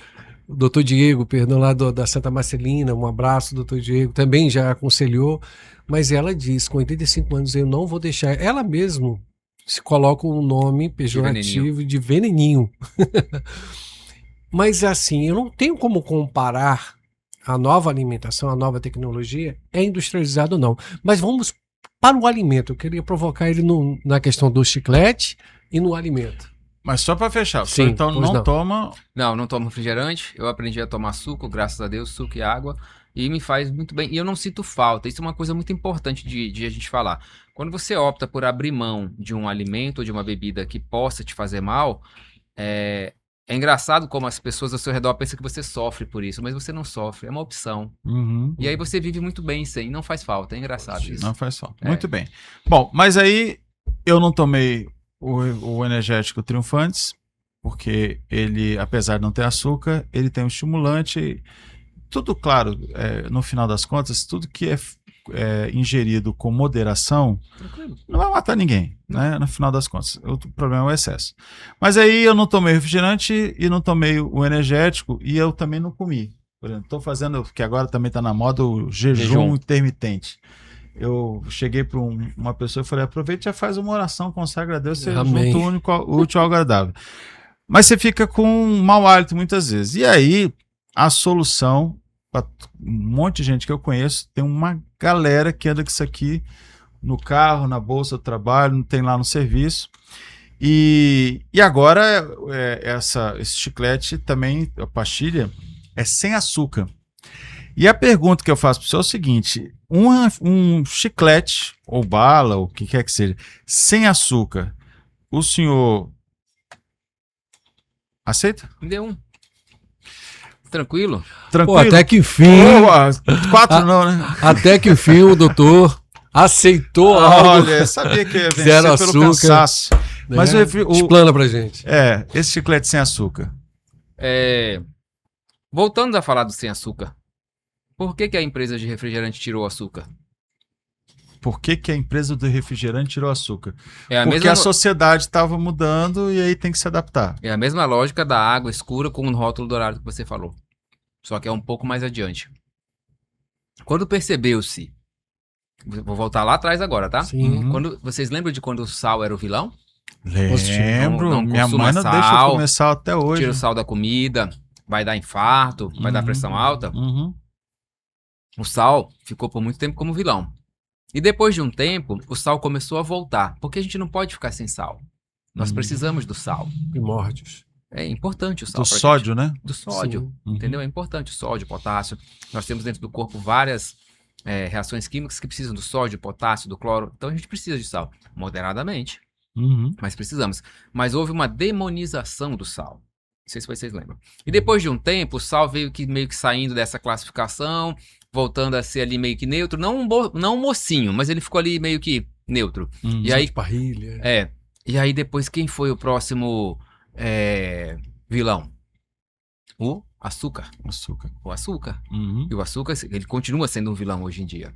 S2: o doutor Diego, perdão, lá da Santa Marcelina, um abraço, doutor Diego, também já aconselhou, mas ela diz, com 85 anos, eu não vou deixar, ela mesmo se coloca um nome pejorativo de veneninho. Mas assim, eu não tenho como comparar a nova alimentação, a nova tecnologia, é industrializado ou não. Mas vamos para o alimento. Eu queria provocar ele na questão do chiclete e no alimento.
S1: Mas só para fechar,
S2: Sim,
S1: então não toma...
S3: Não tomo refrigerante. Eu aprendi a tomar suco, graças a Deus, suco e água. E me faz muito bem. E eu não sinto falta. Isso é uma coisa muito importante de a gente falar. Quando você opta por abrir mão de um alimento ou de uma bebida que possa te fazer mal, é engraçado como as pessoas ao seu redor pensam que você sofre por isso, mas você não sofre, é uma opção. E aí você vive muito bem sem, não faz falta, é engraçado isso.
S1: Não faz falta, muito bem. Bom, mas aí eu não tomei o energético Triunfantes, porque ele, apesar de não ter açúcar, ele tem um estimulante, tudo claro, no final das contas, tudo que é ingerido com moderação, não vai matar ninguém, né? No final das contas, o problema é o excesso. Mas aí eu não tomei refrigerante e não tomei o energético e eu também não comi. Por exemplo, estou fazendo, que agora também está na moda, o jejum intermitente. Eu cheguei para uma pessoa e falei, aproveite e já faz uma oração, consagra a Deus, você junta o único, útil ao agradável. Mas você fica com um mau hálito muitas vezes. E aí, a solução, para um monte de gente que eu conheço, tem uma galera que anda com isso aqui no carro, na bolsa do trabalho, tem lá no serviço. E agora, esse chiclete também, a pastilha, é sem açúcar. E a pergunta que eu faço para o senhor é o seguinte, um chiclete, ou bala, ou o que quer que seja, sem açúcar, o senhor aceita?
S3: Me deu um. Tranquilo?
S2: Pô, até que enfim.
S1: 4 não, né?
S2: Até que enfim o doutor aceitou algo.
S1: Olha, sabia que ia vencer
S2: zero
S1: pelo
S2: açúcar,
S1: cansaço.
S2: Né?
S1: Mas
S2: explana pra gente.
S1: Esse chiclete sem açúcar.
S3: Voltando a falar do sem açúcar. Por que a empresa de refrigerante tirou o açúcar?
S1: Por que a empresa do refrigerante tirou açúcar?
S3: É a
S1: Porque
S3: mesma...
S1: a sociedade estava mudando e aí tem que se adaptar.
S3: É a mesma lógica da água escura com o rótulo dourado que você falou. Só que é um pouco mais adiante. Quando percebeu-se... Vou voltar lá atrás agora, tá?
S2: Sim.
S3: Vocês lembram de quando o sal era o vilão?
S1: Lembro.
S3: Não
S1: Minha mãe não
S3: sal,
S1: deixa eu comer sal até hoje.
S3: Tira o sal da comida, vai dar infarto, vai dar pressão alta. O sal ficou por muito tempo como vilão. E depois de um tempo, o sal começou a voltar. Porque a gente não pode ficar sem sal. Nós precisamos do sal.
S2: Primórdios.
S3: É importante o sal.
S1: Do sódio, né?
S3: Do sódio,
S2: Sim.
S3: entendeu? É importante o sódio, o potássio. Nós temos dentro do corpo várias reações químicas que precisam do sódio, potássio, do cloro. Então a gente precisa de sal, moderadamente, mas precisamos. Mas houve uma demonização do sal. Não sei se vocês lembram. E depois de um tempo, o sal veio meio que saindo dessa classificação, voltando a ser ali meio que neutro. Não um mocinho, mas ele ficou ali meio que neutro. E aí,
S2: parrilha.
S3: E aí depois quem foi o próximo vilão? O açúcar. O açúcar. E o açúcar, ele continua sendo um vilão hoje em dia.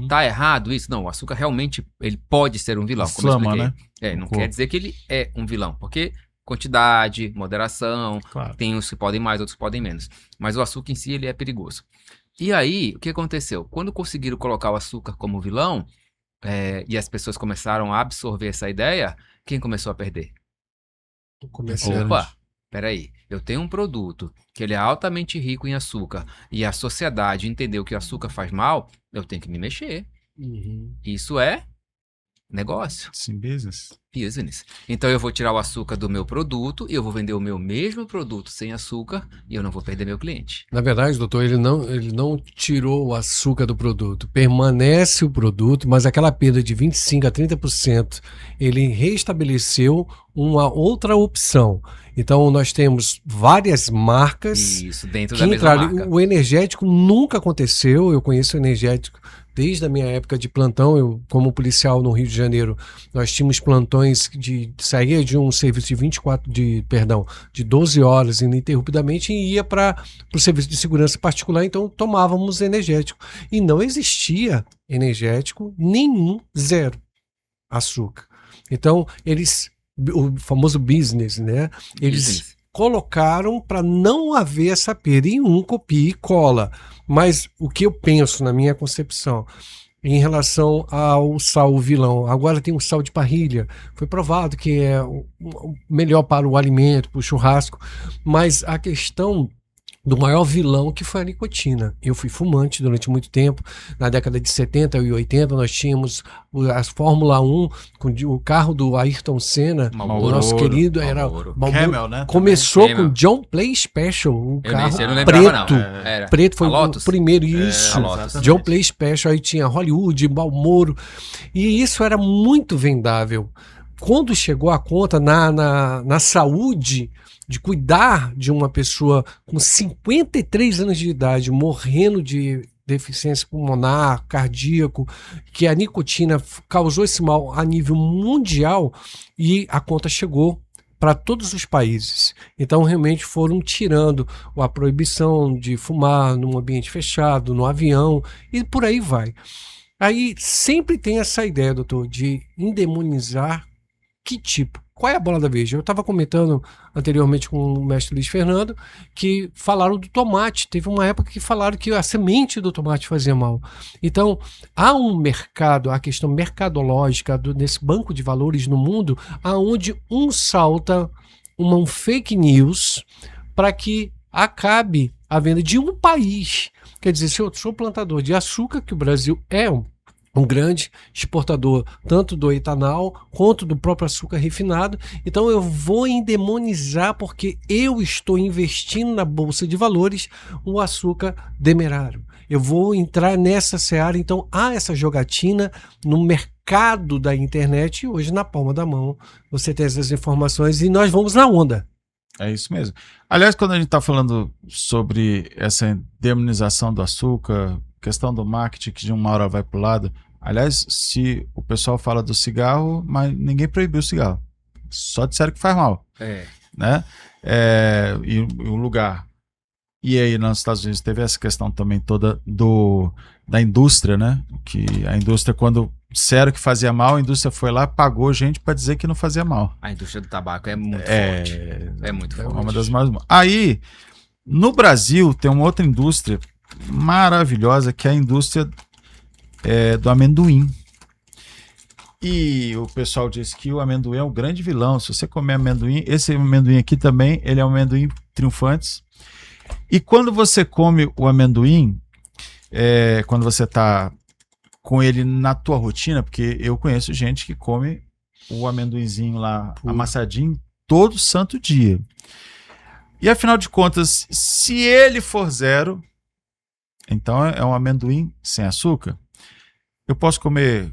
S3: Tá errado isso? Não, o açúcar realmente ele pode ser um vilão. Como eu expliquei. Não quer dizer que ele é um vilão, porque quantidade, moderação, tem uns que podem mais, outros que podem menos. Mas o açúcar em si, ele é perigoso. E aí, o que aconteceu? Quando conseguiram colocar o açúcar como vilão, e as pessoas começaram a absorver essa ideia, quem começou a perder? Opa, peraí, eu tenho um produto que ele é altamente rico em açúcar e a sociedade entendeu que o açúcar faz mal, eu tenho que me mexer. Isso é negócio.
S1: Sim, business.
S3: Então eu vou tirar o açúcar do meu produto e eu vou vender o meu mesmo produto sem açúcar e eu não vou perder meu cliente.
S2: Na verdade, doutor, ele não tirou o açúcar do produto. Permanece o produto, mas aquela perda de 25% a 30%, ele restabeleceu uma outra opção. Então nós temos várias marcas.
S3: Isso, dentro da mesma marca.
S2: O energético nunca aconteceu. Eu conheço o energético desde a minha época de plantão. Eu, como policial no Rio de Janeiro, nós tínhamos plantões de saía de um serviço de 12 horas ininterruptamente e ia para o serviço de segurança particular, então tomávamos energético. E não existia energético nenhum, zero açúcar. Então, o famoso business, né? Eles colocaram para não haver essa perda em um copia e cola. Mas o que eu penso na minha concepção em relação ao sal vilão, agora tem um sal de parrilha, foi provado que é melhor para o alimento, para o churrasco, mas a questão do maior vilão que foi a nicotina. Eu fui fumante durante muito tempo. Na década de 70 e 80 nós tínhamos a Fórmula 1 com o carro do Ayrton Senna, o nosso querido era
S1: Camel, né?
S2: Começou
S1: Camel.
S2: com John Play Special, um carro
S3: não
S2: preto.
S3: Era.
S2: Preto foi o primeiro, isso. John Play Special, aí tinha Hollywood, Marlboro. E isso era muito vendável. Quando chegou a conta na saúde, de cuidar de uma pessoa com 53 anos de idade, morrendo de deficiência pulmonar, cardíaco, que a nicotina causou esse mal a nível mundial e a conta chegou para todos os países. Então, realmente foram tirando a proibição de fumar num ambiente fechado, no avião, e por aí vai. Aí sempre tem essa ideia, doutor, de endemonizar que tipo? Qual é a bola da vez? Eu estava comentando anteriormente com o mestre Luiz Fernando que falaram do tomate. Teve uma época que falaram que a semente do tomate fazia mal. Então, há um mercado, a questão mercadológica desse banco de valores no mundo, aonde salta um fake news para que acabe a venda de um país. Quer dizer, se eu sou plantador de açúcar, que o Brasil é um grande exportador tanto do etanol quanto do próprio açúcar refinado, então eu vou endemonizar porque eu estou investindo na bolsa de valores o açúcar demerara. Eu vou entrar nessa seara, então há essa jogatina no mercado da internet e hoje na palma da mão você tem essas informações e nós vamos na onda.
S1: É isso mesmo. Aliás, quando a gente está falando sobre essa demonização do açúcar, questão do marketing que de uma hora vai para o lado. Aliás, se o pessoal fala do cigarro, mas ninguém proibiu o cigarro. Só disseram que faz mal. Né? E o lugar. E aí nos Estados Unidos teve essa questão também toda da indústria, né? Que a indústria, quando disseram que fazia mal, a indústria foi lá, pagou gente para dizer que não fazia mal.
S3: A indústria do tabaco é muito forte. É muito forte.
S1: É uma das mais... Aí, no Brasil, tem uma outra indústria maravilhosa, que é a indústria do amendoim. E o pessoal diz que o amendoim é um grande vilão. Se você comer amendoim, esse amendoim aqui também, ele é um amendoim triunfantes. E quando você come o amendoim, quando você está com ele na tua rotina, porque eu conheço gente que come o amendoinzinho lá amassadinho todo santo dia. E afinal de contas, se ele for 0, então é um amendoim sem açúcar. Eu posso comer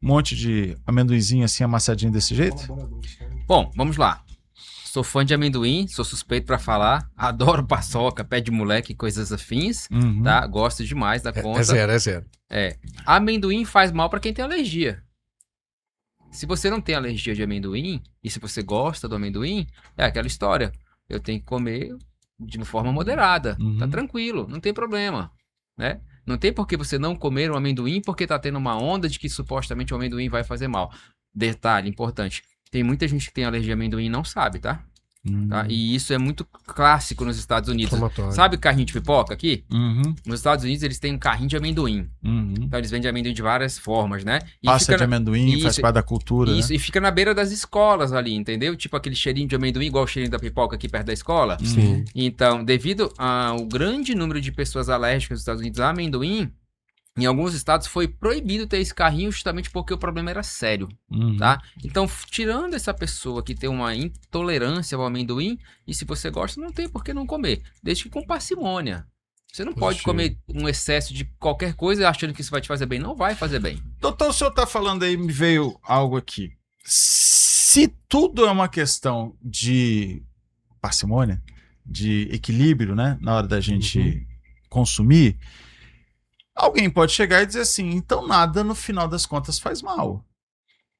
S1: um monte de amendoinzinho assim amassadinho desse jeito?
S3: Bom, vamos lá. Sou fã de amendoim, sou suspeito pra falar, adoro paçoca, pé de moleque e coisas afins, tá? Gosto demais da conta.
S2: É zero.
S3: Amendoim faz mal pra quem tem alergia. Se você não tem alergia de amendoim, e se você gosta do amendoim, é aquela história. Eu tenho que comer de forma moderada, tá tranquilo, não tem problema, né? Não tem por que você não comer um amendoim porque tá tendo uma onda de que supostamente o amendoim vai fazer mal. Detalhe importante. Tem muita gente que tem alergia a amendoim e não sabe, tá? Tá? E isso é muito clássico nos Estados Unidos. Sabe carrinho de pipoca aqui? Nos Estados Unidos eles têm um carrinho de amendoim. Então eles vendem amendoim de várias formas, né? E
S1: passa de amendoim, faz parte da cultura,
S3: isso,
S1: né?
S3: E fica na beira das escolas ali, entendeu? Tipo aquele cheirinho de amendoim, igual o cheirinho da pipoca aqui perto da escola.
S2: Sim.
S3: Então, devido ao grande número de pessoas alérgicas nos Estados Unidos a amendoim, em alguns estados foi proibido ter esse carrinho justamente porque o problema era sério, tá? Então, tirando essa pessoa que tem uma intolerância ao amendoim, e se você gosta, não tem por que não comer, desde que com parcimônia. Você não pode comer um excesso de qualquer coisa achando que isso vai te fazer bem. Não vai fazer bem.
S1: Doutor, o senhor tá falando aí, me veio algo aqui. Se tudo é uma questão de parcimônia, de equilíbrio, né, na hora da gente consumir, alguém pode chegar e dizer assim, então nada no final das contas faz mal.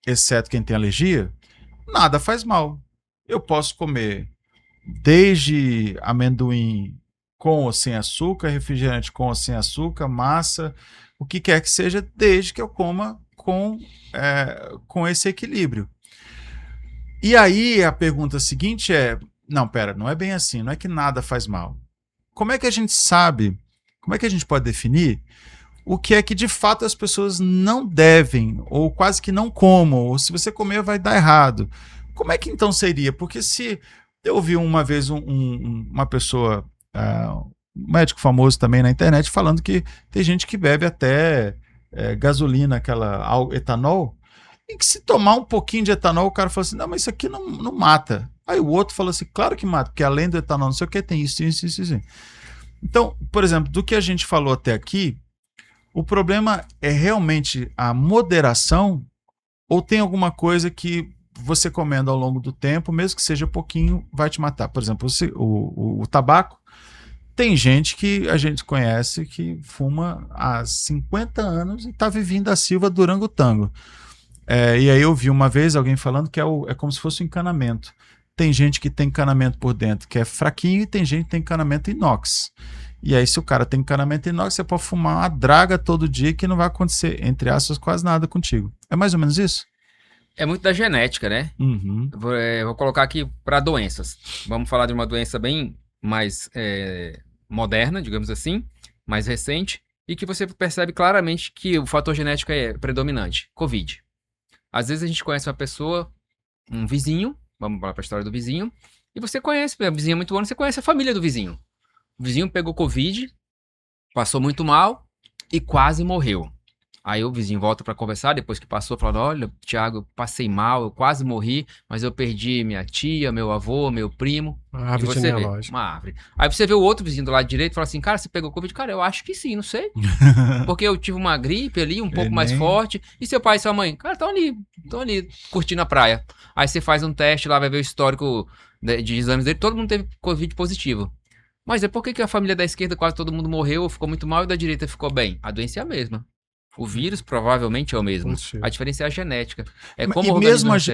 S1: Exceto quem tem alergia, nada faz mal. Eu posso comer desde amendoim com ou sem açúcar, refrigerante com ou sem açúcar, massa, o que quer que seja, desde que eu coma com esse equilíbrio. E aí a pergunta seguinte é, não, pera, não é bem assim, não é que nada faz mal. Como é que a gente sabe, como é que a gente pode definir o que é que de fato as pessoas não devem, ou quase que não comam, ou se você comer vai dar errado? Como é que então seria? Porque se eu ouvi uma vez uma pessoa, um médico famoso também na internet, falando que tem gente que bebe até gasolina, etanol, e que se tomar um pouquinho de etanol, o cara fala assim, não, mas isso aqui não mata. Aí o outro fala assim, claro que mata, porque além do etanol, não sei o que, tem isso. Então, por exemplo, do que a gente falou até aqui, o problema é realmente a moderação ou tem alguma coisa que você comendo ao longo do tempo, mesmo que seja pouquinho, vai te matar? Por exemplo, o tabaco. Tem gente que a gente conhece que fuma há 50 anos e está vivendo a Silva do orangotango. E aí eu vi uma vez alguém falando que é como se fosse um encanamento. Tem gente que tem encanamento por dentro que é fraquinho e tem gente que tem encanamento inox. E aí, se o cara tem encanamento inox, você pode fumar uma draga todo dia que não vai acontecer, entre aspas, quase nada contigo. É mais ou menos isso?
S3: É muito da genética, né? Vou colocar aqui para doenças. Vamos falar de uma doença bem mais moderna, digamos assim, mais recente, e que você percebe claramente que o fator genético é predominante. Covid. Às vezes a gente conhece uma pessoa, um vizinho, vamos para a história do vizinho, e você conhece, o vizinho é muito bom, você conhece a família do vizinho. O vizinho pegou Covid, passou muito mal e quase morreu. Aí o vizinho volta para conversar, depois que passou, falando, olha, Thiago, eu passei mal, eu quase morri, mas eu perdi minha tia, meu avô, meu primo.
S2: Uma árvore genealógica.
S3: Uma árvore. Aí você vê o outro vizinho do lado direito e fala assim, cara, você pegou Covid? Cara, eu acho que sim, não sei. Porque eu tive uma gripe ali, um pouco mais forte. E seu pai e sua mãe? Cara, estão ali, curtindo a praia. Aí você faz um teste lá, vai ver o histórico de exames dele, todo mundo teve Covid positivo. Mas por que a família da esquerda quase todo mundo morreu, ficou muito mal e da direita ficou bem? A doença é a mesma. O vírus provavelmente é o mesmo. A diferença é a genética.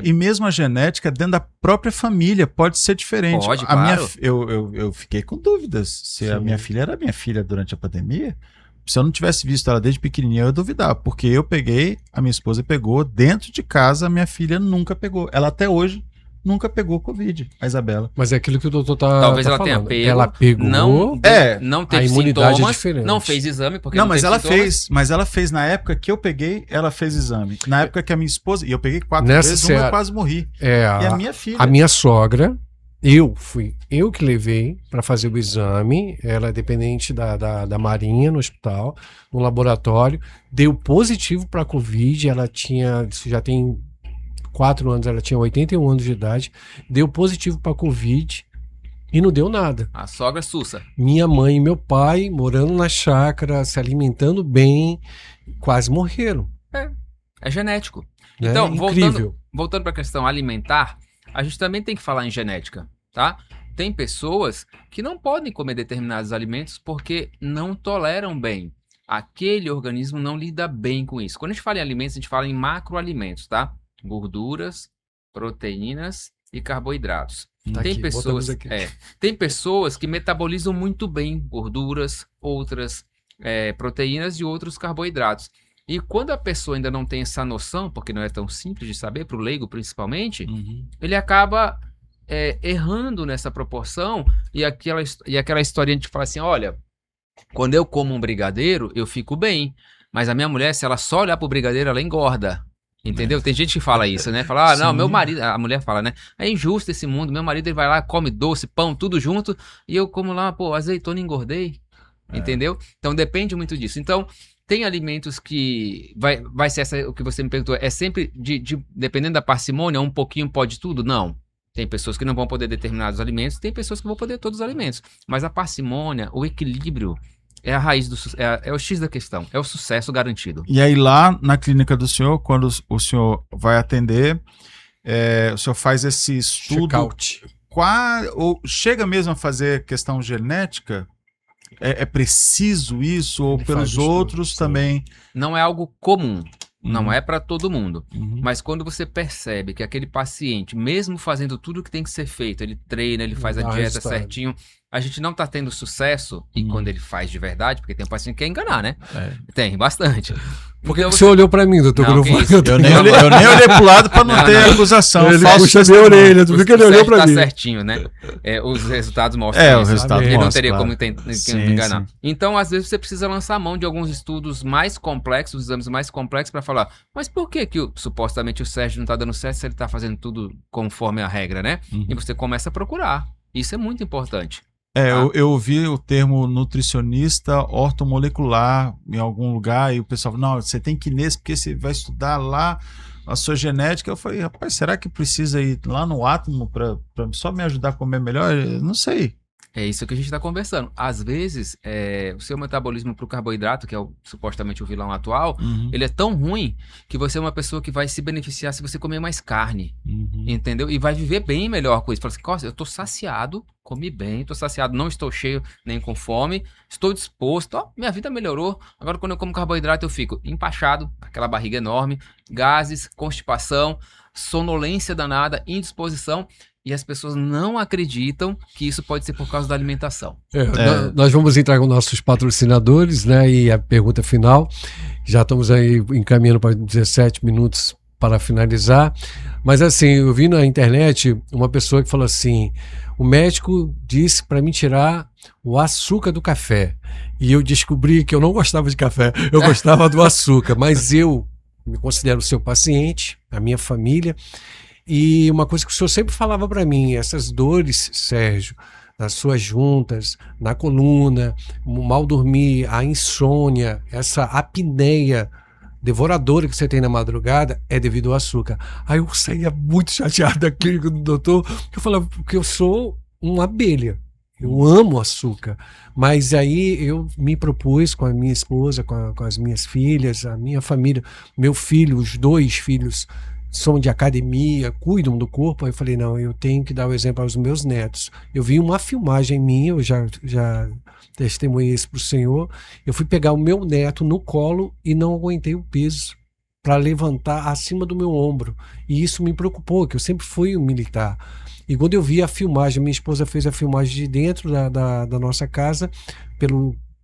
S1: E mesmo a genética dentro da própria família pode ser diferente.
S3: Pode, claro.
S1: Eu fiquei com dúvidas se a minha filha era minha filha durante a pandemia. Se eu não tivesse visto ela desde pequenininha, eu ia duvidar. Porque a minha esposa pegou, dentro de casa, a minha filha nunca pegou. Ela até hoje nunca pegou Covid, a Isabela.
S2: Mas é aquilo que o doutor
S3: Talvez ela
S2: falando.
S3: tenha pego.
S2: Ela pegou.
S3: Não teve
S2: a imunidade
S3: sintomas,
S2: é diferente.
S3: não fez exame, porque
S1: não mas ela fez. Mas ela fez na época que eu peguei, ela fez exame. Na época que a minha esposa, e eu peguei 4 vezes, eu quase morri. E a minha filha.
S2: A minha sogra, eu que levei para fazer o exame, ela é dependente da Marinha no hospital, no laboratório, deu positivo para Covid, ela já tem 4 anos, ela tinha 81 anos de idade, deu positivo para Covid E não deu nada.
S3: A sogra sussa.
S2: Minha mãe e meu pai, morando na chácara, se alimentando bem, quase morreram.
S3: É genético.
S2: Né?
S3: Então,
S2: Incrível.
S3: voltando para a questão alimentar, a gente também tem que falar em genética, tá? Tem pessoas que não podem comer determinados alimentos porque não toleram bem. Aquele organismo não lida bem com isso. Quando a gente fala em alimentos, a gente fala em macroalimentos, tá? Gorduras, proteínas e carboidratos.
S2: Tá
S3: Tem
S2: aqui,
S3: pessoas,
S2: botamos aqui.
S3: tem pessoas que metabolizam muito bem gorduras, outras proteínas e outros carboidratos. E quando a pessoa ainda não tem essa noção, porque não é tão simples de saber, para o leigo principalmente, ele acaba errando nessa proporção e aquela historinha de falar assim, olha, quando eu como um brigadeiro, eu fico bem, mas a minha mulher, se ela só olhar pro brigadeiro, ela engorda. Entendeu? Tem gente que fala isso, né? Fala, não, meu marido... A mulher fala, né? É injusto esse mundo. Meu marido, ele vai lá, come doce, pão, tudo junto. E eu como lá, pô, azeitona, engordei. Entendeu? Então, depende muito disso. Então, tem alimentos que... Vai ser o que você me perguntou. É sempre, dependendo da parcimônia, um pouquinho pode tudo? Não. Tem pessoas que não vão poder determinados alimentos. Tem pessoas que vão poder todos os alimentos. Mas a parcimônia, o equilíbrio... É a raiz é o X da questão, é o sucesso garantido.
S1: E aí lá na clínica do senhor, quando o senhor vai atender, o senhor faz esse estudo,
S2: check-out.
S1: Ou chega mesmo a fazer questão genética? É preciso isso? Ou
S2: Ele
S1: pelos
S2: faz
S1: outros
S2: estudo,
S1: também?
S3: Não é algo comum. Não é para todo mundo.
S1: Uhum.
S3: Mas quando você percebe que aquele paciente, mesmo fazendo tudo o que tem que ser feito, ele treina, ele faz a
S2: Dá
S3: dieta
S2: resultado.
S3: certinho, a gente não tá tendo sucesso, e quando ele faz de verdade, porque tem um paciente que quer enganar, né? Tem, bastante.
S2: Por que
S3: Então,
S2: você olhou pra mim, doutor?
S3: Não,
S2: Quando
S3: que
S2: eu
S3: isso?
S2: falei,
S1: Eu nem olhei pro lado para não
S3: Não,
S1: ter
S3: não.
S1: acusação.
S2: Ele
S1: Falso
S2: puxa minha
S1: testemunho.
S2: orelha, tu viu que ele olhou pra
S3: tá
S2: mim.
S3: certinho, né? Os resultados mostram
S1: O
S3: isso.
S1: resultado
S3: Ele não
S1: mostra,
S3: teria
S1: claro.
S3: como
S1: Sim,
S3: enganar.
S1: sim.
S3: Então, às vezes, você precisa lançar mão de alguns estudos mais complexos, exames mais complexos, para falar, mas por que supostamente o Sérgio não tá dando certo se ele tá fazendo tudo conforme a regra, né? E você começa a procurar. Isso é muito importante.
S1: Eu ouvi o termo nutricionista ortomolecular em algum lugar e o pessoal falou, não, você tem que ir nesse porque você vai estudar lá a sua genética. Eu falei, rapaz, será que precisa ir lá no átomo para só me ajudar a comer melhor? Eu não sei.
S3: É isso que a gente está conversando. Às vezes, o seu metabolismo para o carboidrato, que é supostamente o vilão atual, ele é tão ruim que você é uma pessoa que vai se beneficiar se você comer mais carne, entendeu? E vai viver bem melhor com isso. Fala assim, Costa, eu estou saciado, comi bem, estou saciado, não estou cheio nem com fome, estou disposto, minha vida melhorou. Agora, quando eu como carboidrato, eu fico empachado, aquela barriga enorme, gases, constipação, sonolência danada, indisposição. E as pessoas não acreditam que isso pode ser por causa da alimentação.
S2: Nós vamos entrar com nossos patrocinadores, né? E a pergunta final. Já estamos aí encaminhando para 17 minutos para finalizar. Mas assim, eu vi na internet uma pessoa que falou assim: o médico disse para mim tirar o açúcar do café. E eu descobri que eu não gostava de café, eu gostava do açúcar. Mas eu me considero seu paciente, a minha família. E uma coisa que o senhor sempre falava para mim, essas dores, Sérgio, nas suas juntas, na coluna, o mal dormir, a insônia, essa apneia devoradora que você tem na madrugada é devido ao açúcar. Aí eu saía muito chateado da clínica do doutor, porque eu falava, porque eu sou uma abelha. Eu amo açúcar, mas aí eu me propus com a minha esposa, com as minhas filhas, a minha família, meu filho, os 2 filhos são de academia, cuidam do corpo. Aí eu falei, não, eu tenho que dar o exemplo aos meus netos. Eu vi uma filmagem minha, eu já testemunhei isso para o senhor. Eu fui pegar o meu neto no colo e não aguentei o peso para levantar acima do meu ombro. E isso me preocupou, que eu sempre fui um militar. E quando eu vi a filmagem, minha esposa fez a filmagem de dentro da nossa casa,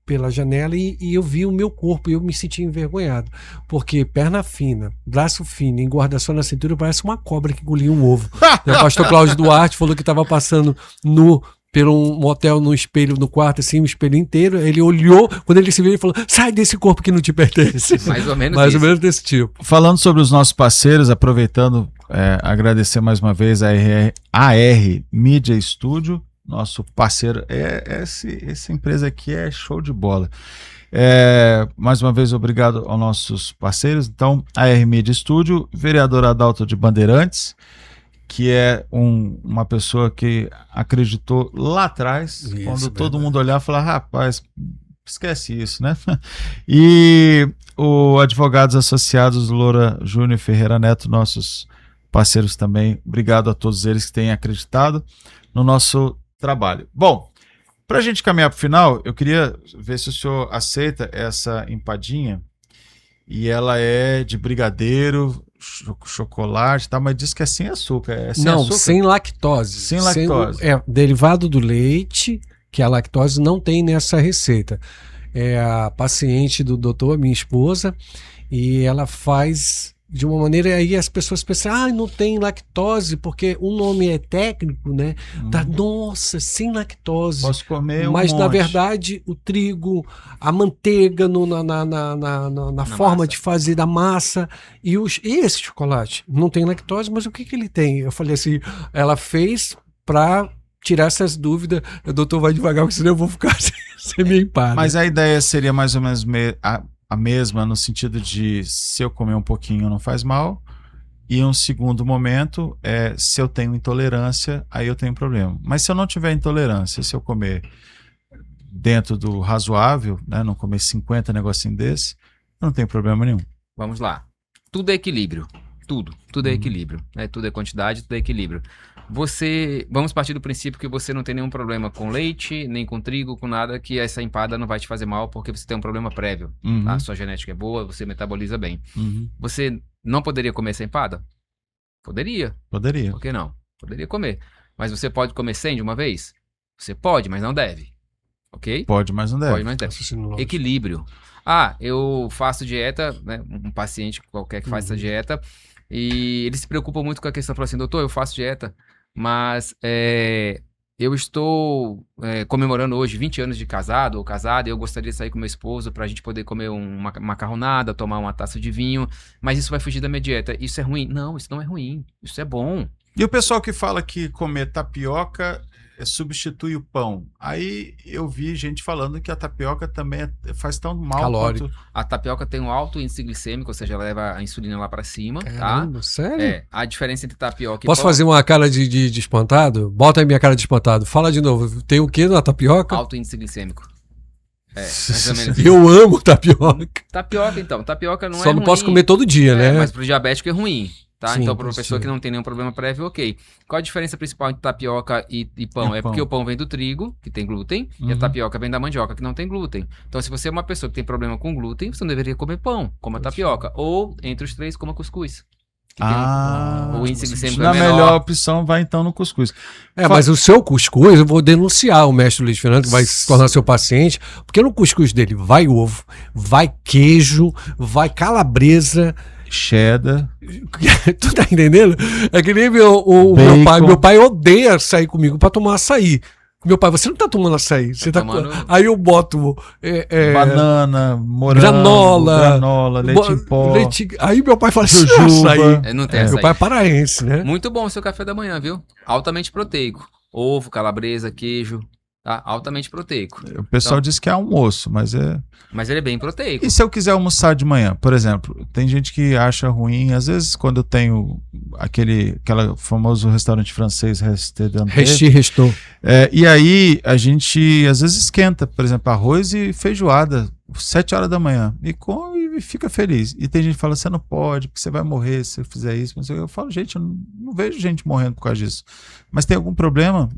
S2: pela janela, e eu vi o meu corpo e eu me senti envergonhado, porque perna fina, braço fino, engordação na cintura, parece uma cobra que engoliu um ovo. O pastor Cláudio Duarte falou que estava passando pelo um motel no espelho, no quarto, assim, o espelho inteiro. Ele olhou, quando ele se viu, ele falou, sai desse corpo que não te pertence.
S3: Mais ou menos
S2: Mais
S3: isso.
S2: ou menos desse tipo.
S1: Falando sobre os nossos parceiros, aproveitando, agradecer mais uma vez a AR Media Studio, nosso parceiro. Essa empresa aqui é show de bola. Mais uma vez, obrigado aos nossos parceiros. Então, a AR Media Studio, vereador Adalto de Bandeirantes, que é uma pessoa que acreditou lá atrás,
S2: Isso,
S1: quando todo
S2: verdade.
S1: mundo olhar e falar, rapaz, esquece isso, né? E o Advogados Associados Loura Júnior Ferreira Neto, nossos parceiros também, obrigado a todos eles que têm acreditado no nosso trabalho. Bom, para a gente caminhar para o final, eu queria ver se o senhor aceita essa empadinha, e ela é de brigadeiro, chocolate, tá? Mas diz que é sem açúcar. É sem
S2: Não,
S1: açúcar?
S2: sem lactose.
S1: Sem lactose.
S2: É derivado do leite, que a lactose não tem nessa receita. É a paciente do doutor, minha esposa, e ela faz de uma maneira, aí as pessoas pensam, não tem lactose, porque o nome é técnico, né? Nossa, sem lactose.
S1: Posso comer um
S2: Mas, na
S1: monte.
S2: verdade, o trigo, a manteiga na forma
S3: massa.
S2: de fazer da massa e esse chocolate não tem lactose, mas o que ele tem? Eu falei assim, ela fez para tirar essas dúvidas. O doutor vai devagar, porque senão eu vou ficar sem minha empada.
S1: Mas a ideia seria mais ou menos a mesma, no sentido de se eu comer um pouquinho não faz mal. E um segundo momento é se eu tenho intolerância, aí eu tenho problema. Mas se eu não tiver intolerância, se eu comer dentro do razoável, né, não comer 50 negocinhos desse, não tem problema nenhum.
S3: Vamos lá. Tudo é equilíbrio. Tudo é equilíbrio. Né? Tudo é quantidade, tudo é equilíbrio. Vamos partir do princípio que você não tem nenhum problema com leite, nem com trigo, com nada, que essa empada não vai te fazer mal porque você tem um problema prévio. Tá? Sua genética é boa, você metaboliza bem. Você não poderia comer essa empada? Poderia.
S1: Poderia.
S3: Por que não? Poderia comer. Mas você pode comer 100 de uma vez? Você pode, mas não deve. Ok?
S1: Pode, mas não deve.
S3: Pode, mas deve. Equilíbrio. Eu faço dieta, né? Um paciente qualquer que faz essa dieta, e ele se preocupa muito com a questão, fala assim, doutor, eu faço dieta, mas eu estou comemorando hoje 20 anos de casado ou casada, e eu gostaria de sair com meu esposo para a gente poder comer uma macarronada, tomar uma taça de vinho, mas isso vai fugir da minha dieta. Isso é ruim? Não, isso não é ruim. Isso é bom.
S1: E o pessoal que fala que comer tapioca substitui o pão. Aí eu vi gente falando que a tapioca também faz tão mal
S2: calórico.
S1: quanto...
S3: A tapioca tem um alto índice glicêmico, ou seja, ela leva a insulina lá para cima,
S2: Caramba,
S3: tá?
S2: sério?
S3: A diferença entre tapioca e
S2: Posso
S3: pão...
S2: fazer uma cara de espantado? Bota aí minha cara de espantado. Fala de novo. Tem o que na tapioca?
S3: Alto índice glicêmico. Mais ou menos.
S2: Eu amo tapioca.
S3: Tapioca, então. Tapioca não
S2: Só
S3: é
S2: não
S3: ruim.
S2: posso comer todo dia, né?
S3: Mas pro diabético é ruim, tá?
S2: Sim,
S3: Então, pra uma pessoa
S2: sim.
S3: que não tem nenhum problema prévio, ok. Qual a diferença principal entre tapioca e pão? É porque o pão vem do trigo, que tem glúten, e a tapioca vem da mandioca, que não tem glúten. Então, se você é uma pessoa que tem problema com glúten, você não deveria comer pão, coma tapioca. Ou, entre os três, coma cuscuz. O índice glicêmico
S1: na
S3: é menor.
S1: melhor opção vai então no cuscuz.
S2: Mas o seu cuscuz, eu vou denunciar o mestre Luiz Fernando, que vai se tornar seu paciente, porque no cuscuz dele vai ovo, vai queijo, vai calabresa,
S1: cheddar.
S2: Tu tá entendendo? É que nem o meu pai. Meu pai odeia sair comigo pra tomar açaí. Meu pai, você não tá tomando açaí. Você tá
S3: tomando...
S2: Aí eu boto
S1: banana, morango,
S2: granola,
S1: leite em pó.
S2: Aí meu pai fala assim,
S1: jujuba.
S3: Açaí. Não tem açaí.
S2: Meu pai é paraense, né?
S3: Muito bom o seu café da manhã, viu? Altamente proteico. Ovo, calabresa, queijo. Tá? Altamente proteico.
S1: O pessoal diz que é almoço, mas é...
S3: Mas ele é bem proteico.
S1: E se eu quiser almoçar de manhã, por exemplo, tem gente que acha ruim, às vezes quando eu tenho aquele famoso restaurante francês,
S2: Restou.
S1: E aí a gente às vezes esquenta, por exemplo, arroz e feijoada, 7 horas da manhã, e come e fica feliz. E tem gente que fala, você não pode, porque você vai morrer se você fizer isso. Mas eu falo, gente, eu não vejo gente morrendo por causa disso. Mas tem algum problema?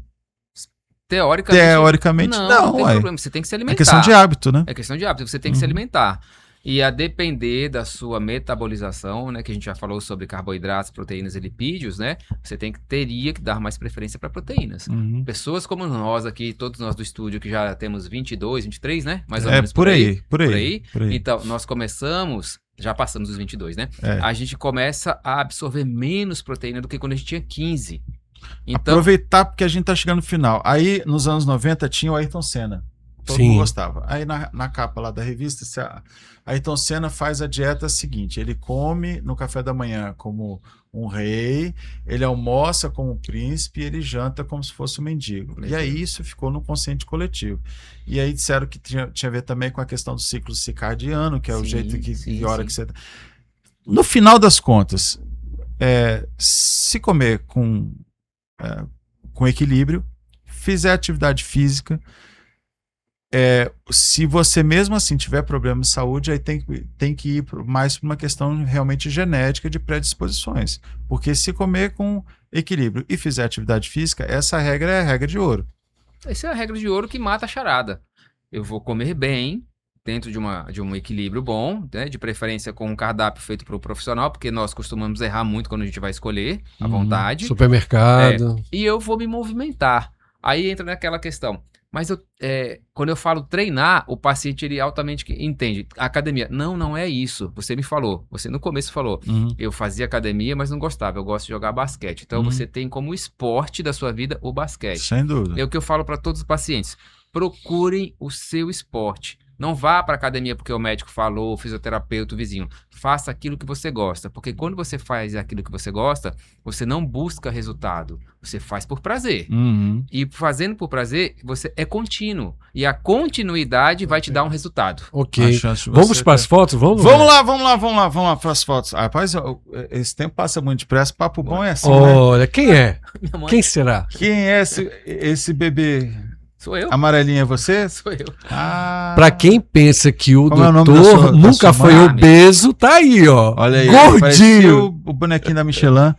S1: Teoricamente não
S3: tem problema. Você tem que se alimentar.
S1: É questão de hábito, né?
S3: É questão de hábito. Você tem que se alimentar. E a depender da sua metabolização, né? Que a gente já falou sobre carboidratos, proteínas e lipídios, né? Você teria que dar mais preferência para proteínas. Pessoas como nós aqui, todos nós do estúdio, que já temos 22, 23, né? Mais ou menos
S1: por aí.
S3: Então, nós começamos... Já passamos dos 22, né? A gente começa a absorver menos proteína do que quando a gente tinha 15. Então,
S1: aproveitar porque a gente tá chegando no final. Aí, nos anos 90, tinha o Ayrton Senna. Todo mundo gostava. Aí, na capa lá da revista, Ayrton Senna faz a dieta seguinte. Ele come no café da manhã como um rei, ele almoça como um príncipe e ele janta como se fosse um mendigo. E aí, isso ficou no consciente coletivo. E aí, disseram que tinha a ver também com a questão do ciclo circadiano, que é o jeito que hora que você... No final das contas... se se comer com equilíbrio, fizer atividade física, se você mesmo assim tiver problema de saúde, aí tem que ir mais para uma questão realmente genética de predisposições. Porque se comer com equilíbrio e fizer atividade física, essa regra é a regra de ouro.
S3: Essa é a regra de ouro que mata a charada. Eu vou comer bem, dentro de um equilíbrio bom, né? De preferência com um cardápio feito para o profissional, porque nós costumamos errar muito quando a gente vai escolher à vontade.
S2: Supermercado.
S3: E eu vou me movimentar. Aí entra naquela questão. Mas quando eu falo treinar, o paciente ele altamente entende. Academia. Não é isso. Você me falou. Você no começo falou. Eu fazia academia, mas não gostava. Eu gosto de jogar basquete. Então você tem como esporte da sua vida o basquete.
S1: Sem dúvida.
S3: É o que eu falo para todos os pacientes. Procurem o seu esporte. Não vá para academia porque o médico falou, o fisioterapeuta, o vizinho. Faça aquilo que você gosta. Porque quando você faz aquilo que você gosta, você não busca resultado. Você faz por prazer. E fazendo por prazer, você é contínuo. E a continuidade vai te dar um resultado.
S2: Ok. Vamos para as fotos? Vamos
S1: lá para as fotos. Rapaz, esse tempo passa muito depressa. Papo bom é assim,
S2: Olha,
S1: né?
S2: Quem é? Quem será?
S1: Quem é esse bebê?
S3: Sou eu.
S1: Amarelinho é você?
S3: Sou eu.
S2: Pra quem pensa que o
S1: Como é o nome
S2: doutor nunca foi
S3: mãe?
S2: obeso, tá aí, ó.
S1: Olha aí.
S2: Gordinho.
S1: O bonequinho da Michelin.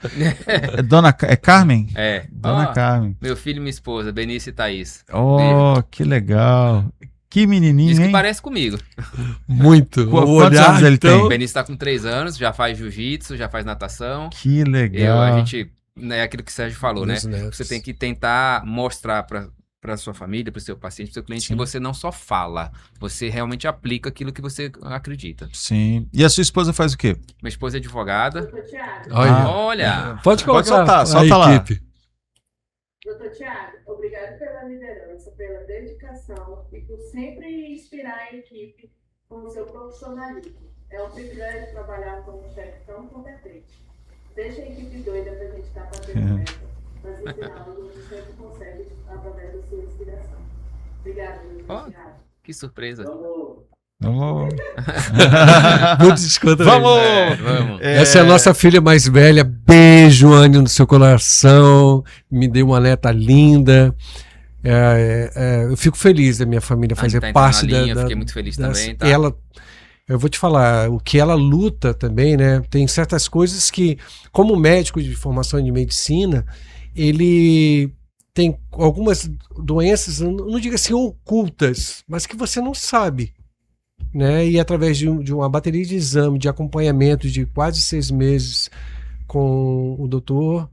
S1: É Carmen?
S3: É.
S1: Dona Carmen.
S3: Meu filho e minha esposa, Benício e Thaís.
S1: Oh, que legal. Que menininho,
S3: Diz que
S1: hein?
S3: parece comigo.
S2: Muito.
S1: Quantos anos ele tem?
S3: O Benício tá com 3 anos, já faz jiu-jitsu, já faz natação.
S1: Que legal.
S3: A gente, é aquilo que o Sérgio falou, né?
S2: Netos.
S3: Você tem que tentar mostrar para sua família, para o seu paciente, para o seu cliente, que você não só fala, você realmente aplica aquilo que você acredita.
S1: Sim. E a sua esposa faz o quê?
S3: Minha esposa é advogada.
S2: Olha. Pode
S1: Pode
S2: colocar.
S1: soltar, solta lá.
S2: Equipe.
S4: Doutor Tiago, obrigado pela liderança, pela dedicação e por sempre inspirar a equipe com o seu profissionalismo. É um privilégio trabalhar com um chefe tão competente. Deixa a equipe doida para a gente estar fazendo meta, mas no final a gente sempre consegue através da sua inspiração. Obrigada, doutor Tiago.
S3: Que surpresa.
S1: Vamos.
S2: Muito descontraído.
S3: Vamos.
S2: Essa é a nossa filha mais velha. Beijo, Anny, no seu coração. Me deu uma neta linda. Eu fico feliz da minha família fazer
S3: tá
S2: parte
S3: na linha,
S2: da.
S3: fiquei muito feliz também. Tá?
S2: Eu vou te falar, o que ela luta também, né? Tem certas coisas que, como médico de formação de medicina, ele tem algumas doenças, não digo assim ocultas, mas que você não sabe. Né? E através de uma bateria de exame, de acompanhamento de quase 6 meses com o doutor,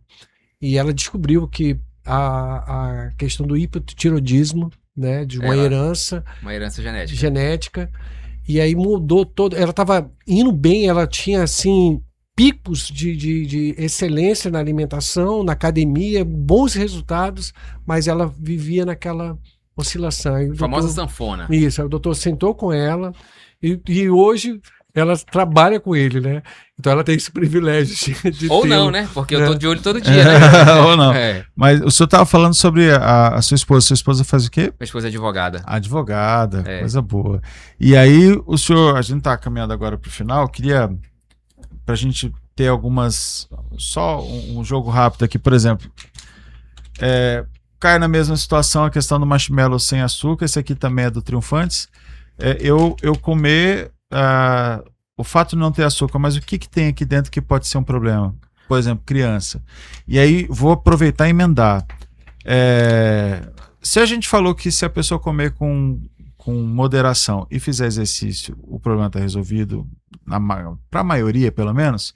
S2: e ela descobriu que a questão do hipotireoidismo, né? De uma herança genética, e aí mudou todo. Ela estava indo bem, ela tinha assim picos de excelência na alimentação, na academia, bons resultados, mas ela vivia naquela oscilação. A
S3: famosa sanfona.
S2: Isso, o doutor sentou com ela e hoje ela trabalha com ele, né? Então ela tem esse privilégio de
S3: ou
S2: tê-lo,
S3: não, né? Porque eu tô de olho todo dia, né?
S1: Ou não. Mas o senhor estava falando sobre a sua esposa. Sua esposa faz o quê?
S3: Minha esposa é advogada.
S1: Advogada, coisa boa. E aí, o senhor, a gente está caminhando agora para o final, queria, para a gente ter algumas, só um jogo rápido aqui, por exemplo, cai na mesma situação a questão do marshmallow sem açúcar, esse aqui também é do Triunfantes, eu comer o fato de não ter açúcar, mas o que tem aqui dentro que pode ser um problema? Por exemplo, criança. E aí vou aproveitar e emendar. Se a gente falou que se a pessoa comer com moderação e fizer exercício, o problema está resolvido, para a maioria pelo menos,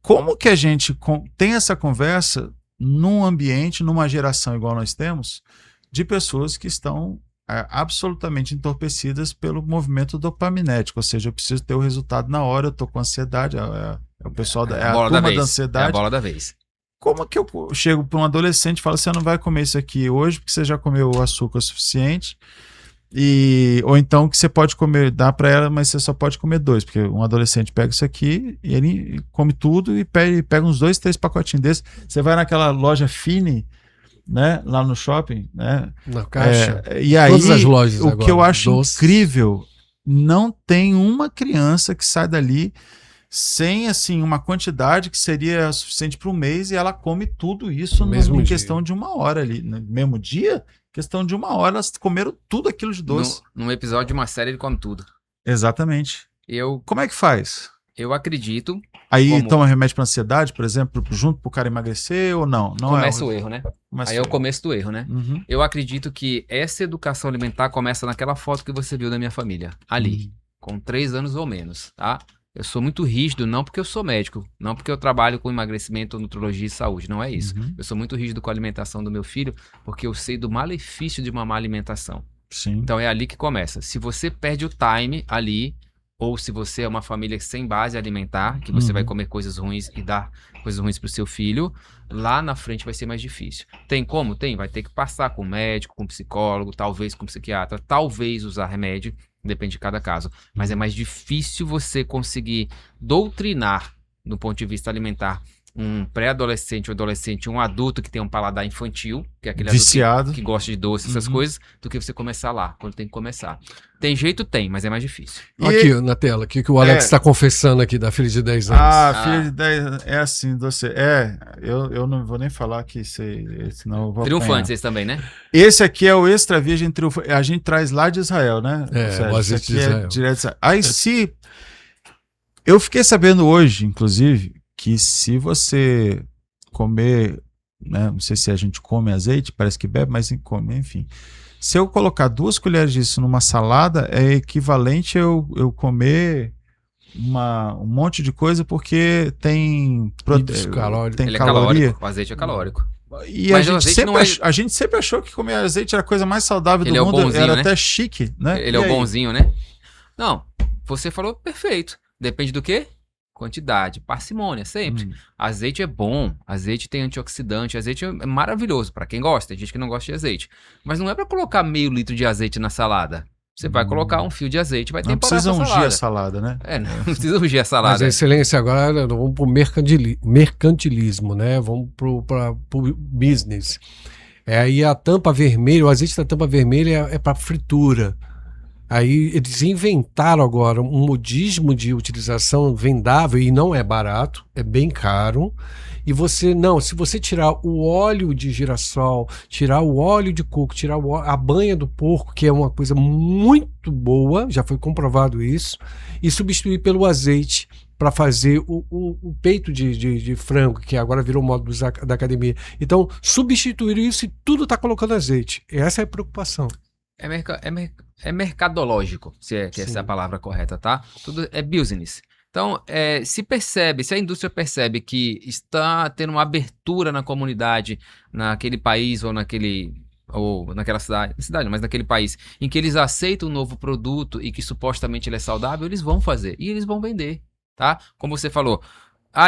S1: como que a gente tem essa conversa num ambiente, numa geração igual nós temos, de pessoas que estão absolutamente entorpecidas pelo movimento dopaminético, ou seja, eu preciso ter o resultado na hora, eu estou com ansiedade, o pessoal a turma da ansiedade.
S3: É a bola da vez.
S1: Como que eu chego para um adolescente e falo, você não vai comer isso aqui hoje porque você já comeu o açúcar suficiente, ou então que você pode comer, dá para ela, mas você só pode comer 2, porque um adolescente pega isso aqui e ele come tudo e pega uns 2, 3 pacotinhos desses. Você vai naquela loja Fine, né, lá no shopping, né?
S2: Na caixa.
S1: E aí,
S2: todas as lojas agora,
S1: que eu acho incrível, não tem uma criança que sai dali sem assim uma quantidade que seria suficiente para um mês e ela come tudo isso em questão de 1 hora ali. No mesmo dia, questão de 1 hora, elas comeram tudo aquilo de doce.
S3: Num episódio de uma série ele come tudo.
S1: Exatamente. Como é que faz?
S3: Eu acredito...
S1: Aí toma remédio para ansiedade, por exemplo, junto para o cara emagrecer ou não?
S3: Começa o erro, né? Aí é o começo do erro, né?
S1: Uhum.
S3: Eu acredito que essa educação alimentar começa naquela foto que você viu da minha família. Ali, com 3 anos ou menos, tá? Eu sou muito rígido, não porque eu sou médico, não porque eu trabalho com emagrecimento, nutrologia e saúde, não é isso. Eu sou muito rígido com a alimentação do meu filho, porque eu sei do malefício de uma má alimentação.
S1: Sim.
S3: Então é ali que começa. Se você perde o time ali, ou se você é uma família sem base alimentar, que você vai comer coisas ruins e dar coisas ruins pro seu filho, lá na frente vai ser mais difícil. Tem como? Tem. Vai ter que passar com médico, com psicólogo, talvez com psiquiatra, talvez usar remédio, depende de cada caso. Mas é mais difícil você conseguir doutrinar, do ponto de vista alimentar, um pré-adolescente ou adolescente, um adulto que tem um paladar infantil, que é aquele
S1: viciado,
S3: adulto que gosta de doce, essas coisas, do que você começar lá, quando tem que começar. Tem jeito? Tem, mas é mais difícil.
S2: Aqui na tela, o que o Alex está confessando aqui da filha de 10 anos.
S1: Filha de 10 anos, é assim, doce. Eu não vou nem falar que senão eu vou
S3: Triunfantes esse também, né?
S1: Esse aqui é o Extra Virgem Triunfante, a gente traz lá de Israel, né?
S2: O azeite de Israel.
S1: Direto de Israel. Aí eu fiquei sabendo hoje, inclusive, que se você comer, né, não sei se a gente come azeite, parece que bebe, mas come, enfim. Se eu colocar 2 colheres disso numa salada, é equivalente a eu comer um monte de coisa, porque tem
S2: calórico.
S3: Ele é
S1: caloria.
S3: Calórico, o azeite é calórico.
S1: E a gente sempre achou que comer azeite era a coisa mais saudável do mundo,
S3: bonzinho,
S1: era
S3: né?
S1: até chique, né?
S3: Ele é o bonzinho, né? Não, você falou perfeito. Depende do quê? Quantidade, parcimônia, sempre. Azeite é bom, azeite tem antioxidante, azeite é maravilhoso para quem gosta, tem gente que não gosta de azeite. Mas não é para colocar meio litro de azeite na salada. Você vai colocar um fio de azeite, vai temperar essa salada.
S1: Não precisa ungir a salada, né?
S3: Não precisa ungir a salada.
S2: Mas, Excelência, agora vamos pro mercantilismo, né? Vamos pro business. Aí a tampa vermelha, o azeite da tampa vermelha é para fritura. Aí eles inventaram agora um modismo de utilização vendável e não é barato, é bem caro. E se você tirar o óleo de girassol, tirar o óleo de coco, tirar a banha do porco, que é uma coisa muito boa, já foi comprovado isso, e substituir pelo azeite para fazer o peito de frango, que agora virou modo da academia. Então, substituir isso e tudo está colocando azeite. Essa é a preocupação.
S3: É mercadológico, se essa é a palavra correta, tá? Tudo é business. Então, se a indústria percebe que está tendo uma abertura na comunidade, naquele país ou naquela cidade, mas naquele país, em que eles aceitam um novo produto e que supostamente ele é saudável, eles vão fazer e eles vão vender, tá? Como você falou,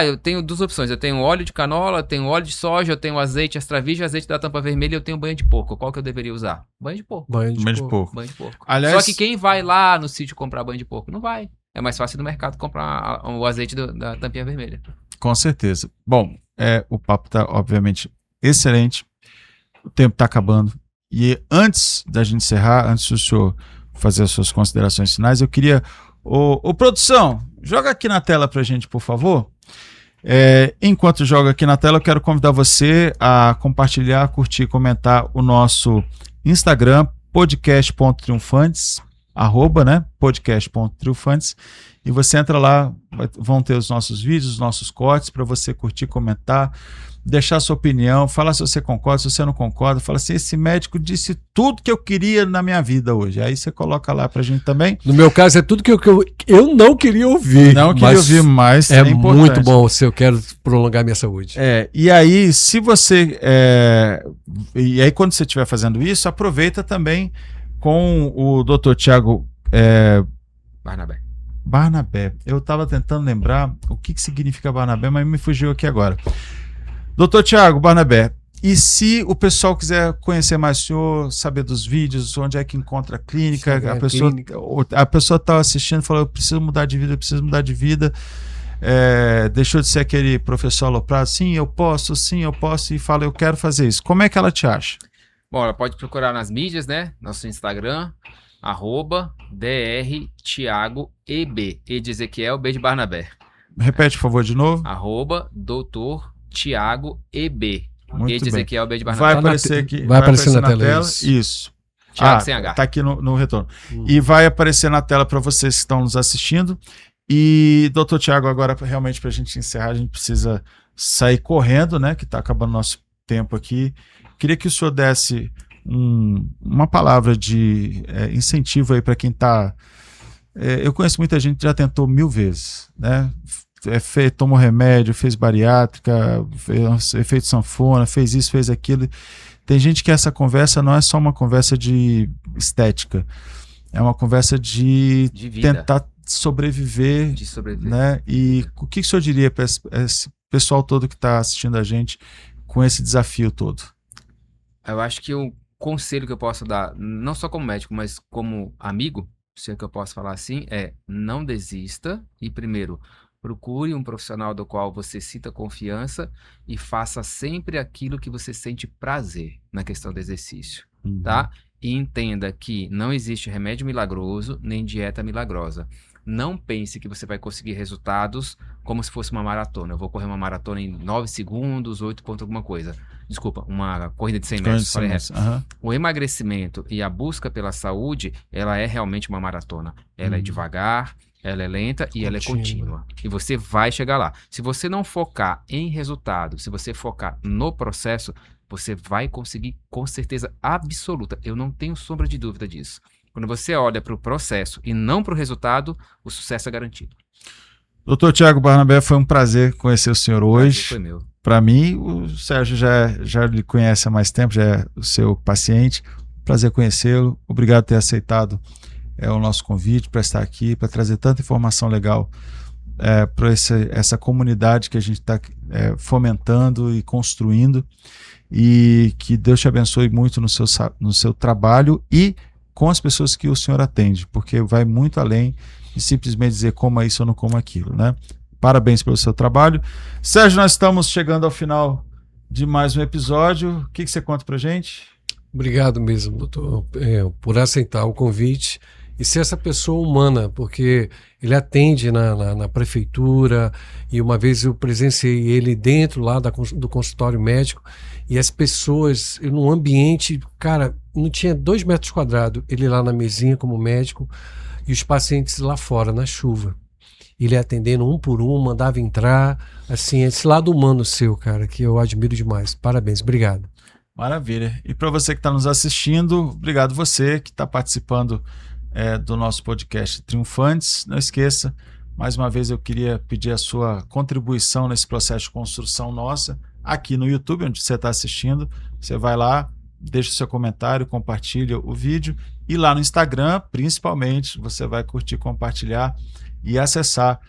S3: eu tenho 2 opções, eu tenho óleo de canola, eu tenho óleo de soja, eu tenho azeite extra virgem, azeite da tampa vermelha e eu tenho banha de porco. Qual que eu deveria usar? Banha de porco.
S1: Banha de porco.
S3: Aliás, só que quem vai lá no sítio comprar banha de porco? Não vai. É mais fácil no mercado comprar o azeite da tampinha vermelha.
S1: Com certeza. Bom, o papo tá obviamente excelente, o tempo tá acabando e antes da gente encerrar, antes do senhor fazer as suas considerações finais, eu queria... Ô produção, joga aqui na tela pra gente, por favor. Enquanto joga aqui na tela, eu quero convidar você a compartilhar, curtir, comentar o nosso Instagram, podcast.triunfantes, @ podcast.triunfantes, e você entra lá, vão ter os nossos vídeos, os nossos cortes para você curtir, comentar, deixar sua opinião, falar se você concorda, se você não concorda, fala assim, esse médico disse tudo que eu queria na minha vida hoje. Aí você coloca lá pra gente também.
S2: No meu caso é tudo que eu não queria ouvir.
S1: Não queria ouvir, mas
S2: é muito bom se eu quero prolongar minha saúde.
S1: E aí, se você... E aí, quando você estiver fazendo isso, aproveita também com o Dr. Tiago Barnabé. Eu estava tentando lembrar o que significa Barnabé, mas me fugiu aqui agora. Doutor Tiago Barnabé, e se o pessoal quiser conhecer mais o senhor, saber dos vídeos, onde é que encontra a clínica, a pessoa está assistindo e falou, eu preciso mudar de vida, deixou de ser aquele professor aloprado, sim, eu posso, e fala, eu quero fazer isso. Como é que ela te acha?
S3: Bom, ela pode procurar nas mídias, né? Nosso Instagram, @drtiagoeb, E de Ezequiel, B de Barnabé.
S1: Repete, por favor, de novo.
S3: @Dr. Tiago EB.
S1: Muito
S3: E de
S1: bem.
S3: Ezequiel B de
S1: Vai
S3: Barnabé.
S1: aparecer aqui.
S2: vai aparecer na tela,
S1: Isso.
S3: Tiago sem H.
S1: Tá aqui no retorno. E vai aparecer na tela para vocês que estão nos assistindo. E, doutor Tiago, agora realmente para a gente encerrar, a gente precisa sair correndo, né? Que está acabando nosso tempo aqui. Queria que o senhor desse uma palavra de incentivo aí para quem está... eu conheço muita gente que já tentou 1000 vezes, né? Tomou remédio, fez bariátrica, fez efeito sanfona, fez isso, fez aquilo. Tem gente que essa conversa não é só uma conversa de estética, é uma conversa de tentar sobreviver, né? E o que o senhor diria para esse pessoal todo que está assistindo a gente com esse desafio todo?
S3: Eu acho que o conselho que eu posso dar, não só como médico, mas como amigo, se é que eu posso falar assim, é não desista e, primeiro, procure um profissional do qual você sinta confiança e faça sempre aquilo que você sente prazer na questão do exercício, tá? E entenda que não existe remédio milagroso nem dieta milagrosa. Não pense que você vai conseguir resultados como se fosse uma maratona. Eu vou correr uma maratona em 9 segundos, 8 ponto alguma coisa. Desculpa, uma corrida de 100 metros. O emagrecimento e a busca pela saúde, ela é realmente uma maratona. Ela é devagar, ela é lenta e ela é contínua. E você vai chegar lá. Se você não focar em resultado, se você focar no processo, você vai conseguir com certeza absoluta. Eu não tenho sombra de dúvida disso. Quando você olha para o processo e não para o resultado, o sucesso é garantido.
S1: Doutor Tiago Barnabé, foi um prazer conhecer o senhor hoje.
S3: Foi meu.
S1: Para mim, o Sérgio já lhe conhece há mais tempo, já é o seu paciente. Prazer conhecê-lo. Obrigado por ter aceitado o nosso convite para estar aqui, para trazer tanta informação legal para essa comunidade que a gente está fomentando e construindo. E que Deus te abençoe muito no seu trabalho e com as pessoas que o senhor atende, porque vai muito além de simplesmente dizer coma isso ou não coma aquilo, né? Parabéns pelo seu trabalho. Sérgio, nós estamos chegando ao final de mais um episódio. O que você conta pra gente?
S2: Obrigado mesmo, doutor, por aceitar o convite e ser essa pessoa humana, porque ele atende na prefeitura e uma vez eu presenciei ele dentro lá do consultório médico e as pessoas num ambiente, cara, não tinha 2 metros quadrados, ele lá na mesinha como médico e os pacientes lá fora na chuva. Ele atendendo um por um, mandava entrar, assim, esse lado humano seu, cara, que eu admiro demais. Parabéns, obrigado.
S1: Maravilha. E para você que está nos assistindo, obrigado você que está participando do nosso podcast Triunfantes. Não esqueça, mais uma vez eu queria pedir a sua contribuição nesse processo de construção nossa, aqui no YouTube, onde você está assistindo. Você vai lá, deixa o seu comentário, compartilha o vídeo, e lá no Instagram, principalmente, você vai curtir, compartilhar e acessar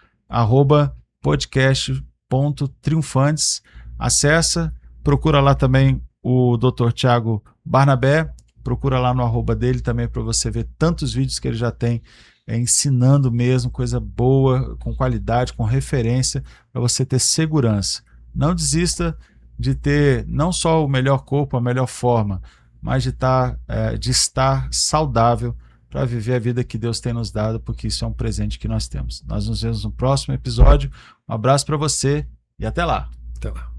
S1: @podcast.triunfantes. Acessa, procura lá também o Dr. Tiago Barnabé, procura lá no @ dele também para você ver tantos vídeos que ele já tem ensinando mesmo, coisa boa, com qualidade, com referência, para você ter segurança. Não desista de ter não só o melhor corpo, a melhor forma, mas de estar saudável para viver a vida que Deus tem nos dado, porque isso é um presente que nós temos. Nós nos vemos no próximo episódio. Um abraço para você e até lá.
S2: Até lá.